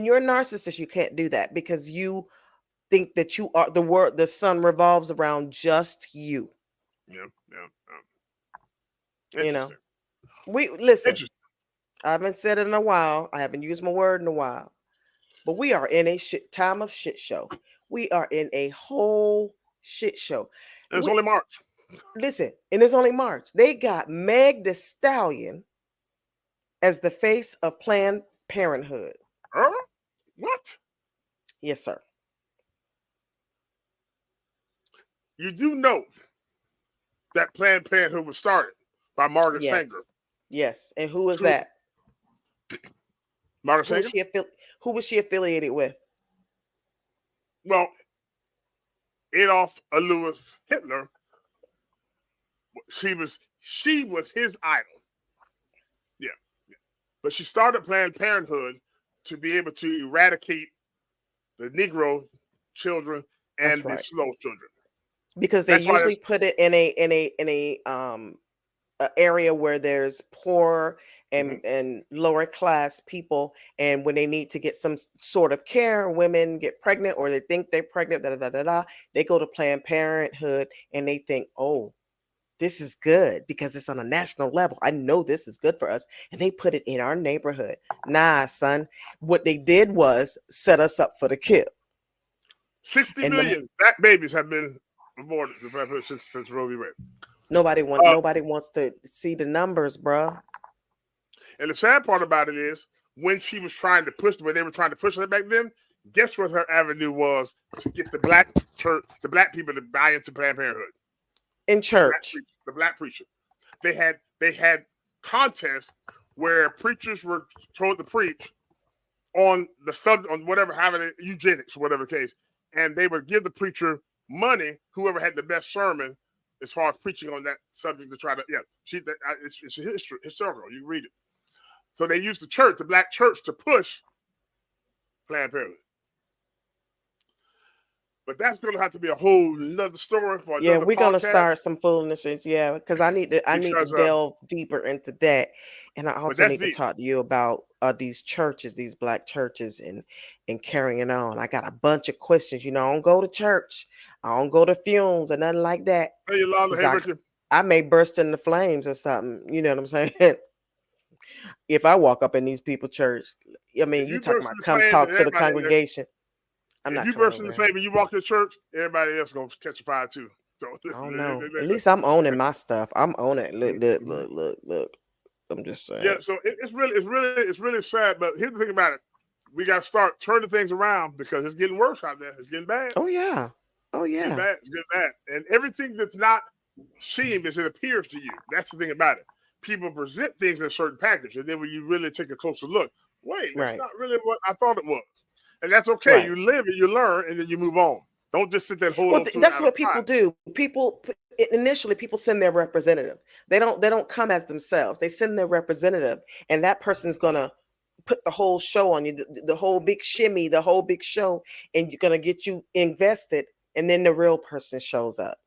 you're a narcissist, you can't do that because you think that you are the sun revolves around just you. Yeah. We listen. I haven't said it in a while. I haven't used my word in a while. But we are in a time of shit show. We are in a whole shit show. And it's only March. Listen, and it's only March. They got Meg Thee Stallion as the face of Planned Parenthood. What? Yes, sir. You do know that Planned Parenthood was started by Margaret Sanger. Yes. And who was that? Margaret Sanger? Who was she affiliated with? Well, Adolf Alois Hitler. She was his idol. Yeah. But she started Planned Parenthood to be able to eradicate the Negro children and the slow children. Because they usually put it in a area where there's poor and lower class people, and when they need to get some sort of care, women get pregnant or they think they're pregnant, they go to Planned Parenthood and they think, oh, this is good because it's on a national level. I know this is good for us, and they put it in our neighborhood. Nah, son, what they did was set us up for the kill. 60 million black babies have been aborted since Roe v. Wade. Nobody wants to see the numbers, bruh. And the sad part about it is, when they were trying to push her back then, guess what her avenue was to get the black people to buy into Planned Parenthood? In church. The black preacher. They had contests where preachers were told to preach on the subject, on whatever, having eugenics, whatever the case, and they would give the preacher money, whoever had the best sermon as far as preaching on that subject, to try to it's historical. You read it. So they used the black church, to push Planned Parenthood. But that's going to have to be a whole nother story for another we're going to podcast. start some foolishness. Yeah, because I need to delve deeper into that. And I also need to talk to you about these churches, these black churches, and carrying on. I got a bunch of questions. I don't go to church. I don't go to funerals or nothing like that. Hey, Yolanda, hey, Richard. I may burst into flames or something. You know what I'm saying? If I walk up in these people's church, I mean, you talking about come talk to the congregation. If you burst in the flame and you walk to church, everybody else gonna catch a fire too. So I don't know. At least I'm owning my stuff. I'm owning it. Look. I'm just saying. Yeah. So it's really sad. But here's the thing about it: we got to start turning things around because it's getting worse out there. It's getting bad. Oh yeah. It's getting bad. And everything that's not seen as it appears to you. That's the thing about it. People present things in a certain package, and then when you really take a closer look, wait, that's not really what I thought it was. And that's okay. Right. You live it, you learn, and then you move on. Don't just sit there and hold on to it. That's what people do. Initially, people send their representative. They don't come as themselves. They send their representative, and that person's gonna put the whole show on you, the whole big shimmy, the whole big show, and you're gonna get you invested, and then the real person shows up.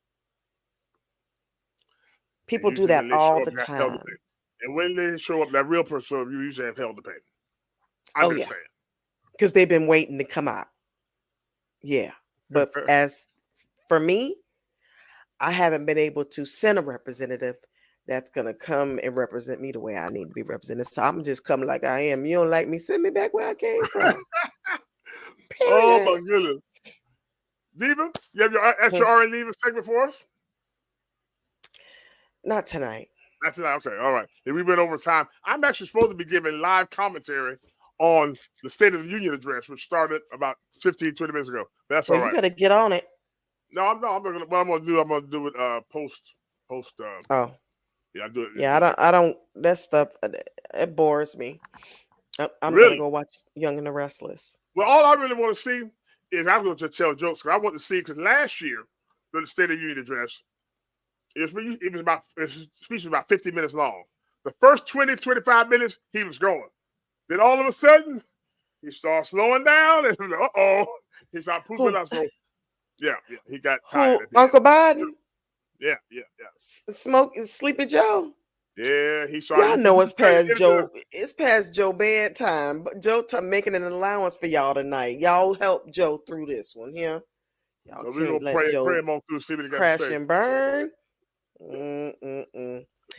People do that all the time. And when they show up, that real person, you usually have hell to pay. I'm just saying. Because they've been waiting to come out. Yeah. But as for me, I haven't been able to send a representative that's going to come and represent me the way I need to be represented. So I'm just coming like I am. You don't like me, send me back where I came from. Oh, my goodness. Diva, you have your extra RN Diva segment for us? Not tonight. Not tonight. Okay. All right. We went over time. I'm actually supposed to be giving live commentary on the State of the Union address, which started about 15, 20 minutes ago. That's all right. You better get on it. No, I'm not. What I'm going to do it post. Oh. Yeah, I do it. Yeah, I don't. That stuff, it bores me. I'm going to go watch Young and the Restless. Well, all I really want to see is I'm going to tell jokes. Because I want to see, because last year, the State of the Union address, his speech was about 50 minutes long. The first 20, 25 minutes, he was going. Then all of a sudden, he started slowing down, and he started pooping up. So, yeah, he got tired. Uncle Biden? Yeah. Sleepy Joe? Yeah, he started. Y'all know it's past Joe. It's past Joe bedtime, but Joe making an allowance for y'all tonight. Y'all help Joe through this one here. Y'all so we're gonna pray him on through, see what he got crash to say. And burn.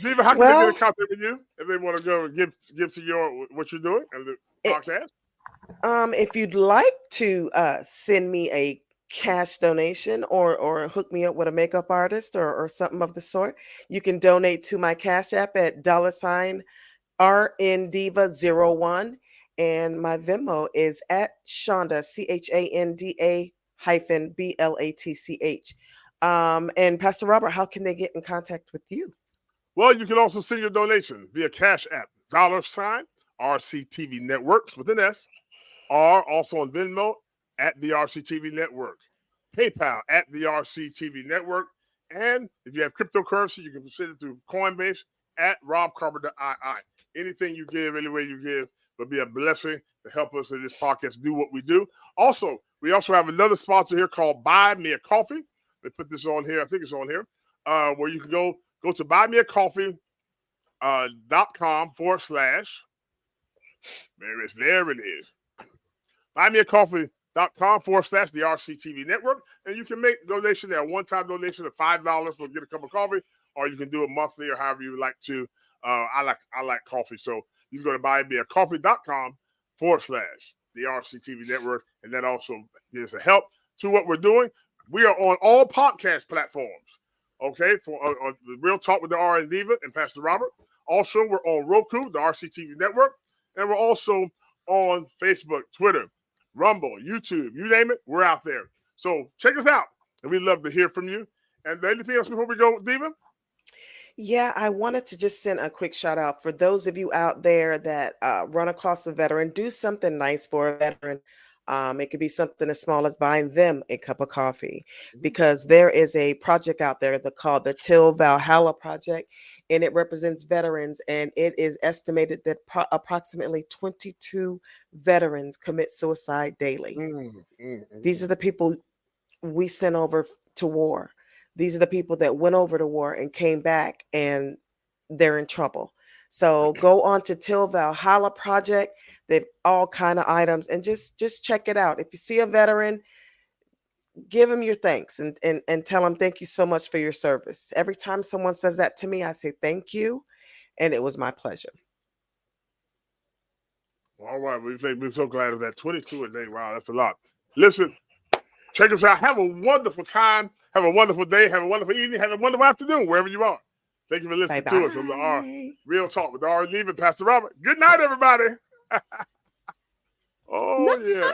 Diva, how can they get in contact with you if they want to go and give to what you're doing and the podcast? If you'd like to send me a cash donation or hook me up with a makeup artist or something of the sort, you can donate to my Cash App at $RN Diva 01, and my Venmo is at Shonda CHANDA-BLATCH. And Pastor Robert, how can they get in contact with you? Well, you can also send your donation via Cash App, $RCTV Networks with an S, or also on Venmo at the RCTV Network, PayPal at the RCTV Network, and if you have cryptocurrency, you can send it through Coinbase at robcarpenter.ii. Anything you give, any way you give, will be a blessing to help us in this podcast do what we do. Also, we also have another sponsor here called Buy Me a Coffee. They put this on here. I think it's on here, where you can go to buymeacoffee.com / there it is. Buymeacoffee.com / the RCTV Network. And you can make donation there, one-time donation of $5 for get a cup of coffee, or you can do it monthly or however you would like to. I like coffee. So you can go to buymeacoffee.com / the RCTV Network. And that also gives a help to what we're doing. We are on all podcast platforms, okay, for Real Talk with the RN Diva and Pastor Robert. Also, we're on Roku, the RCTV Network, and we're also on Facebook, Twitter, Rumble, YouTube, you name it, we're out there. So check us out, and we'd love to hear from you. And anything else before we go, Diva? Yeah, I wanted to just send a quick shout out for those of you out there that run across a veteran. Do something nice for a veteran. It could be something as small as buying them a cup of coffee, because there is a project out there called the Till Valhalla Project, and it represents veterans. And it is estimated that approximately 22 veterans commit suicide daily. These are the people we sent over to war. These are the people that went over to war and came back, and they're in trouble. So go on to Till Valhalla Project. They've all kind of items, and just check it out. If you see a veteran, give them your thanks and tell them thank you so much for your service. Every time someone says that to me, I say thank you, and it was my pleasure. All right, we're so glad of that. 22 a day. Wow, that's a lot. Listen, check us out. Have a wonderful time. Have a wonderful day. Have a wonderful evening. Have a wonderful afternoon, wherever you are. Thank you for listening to us on the Real Talk with RN Diva and Pastor Robert. Good night, everybody. Oh, night. Yeah.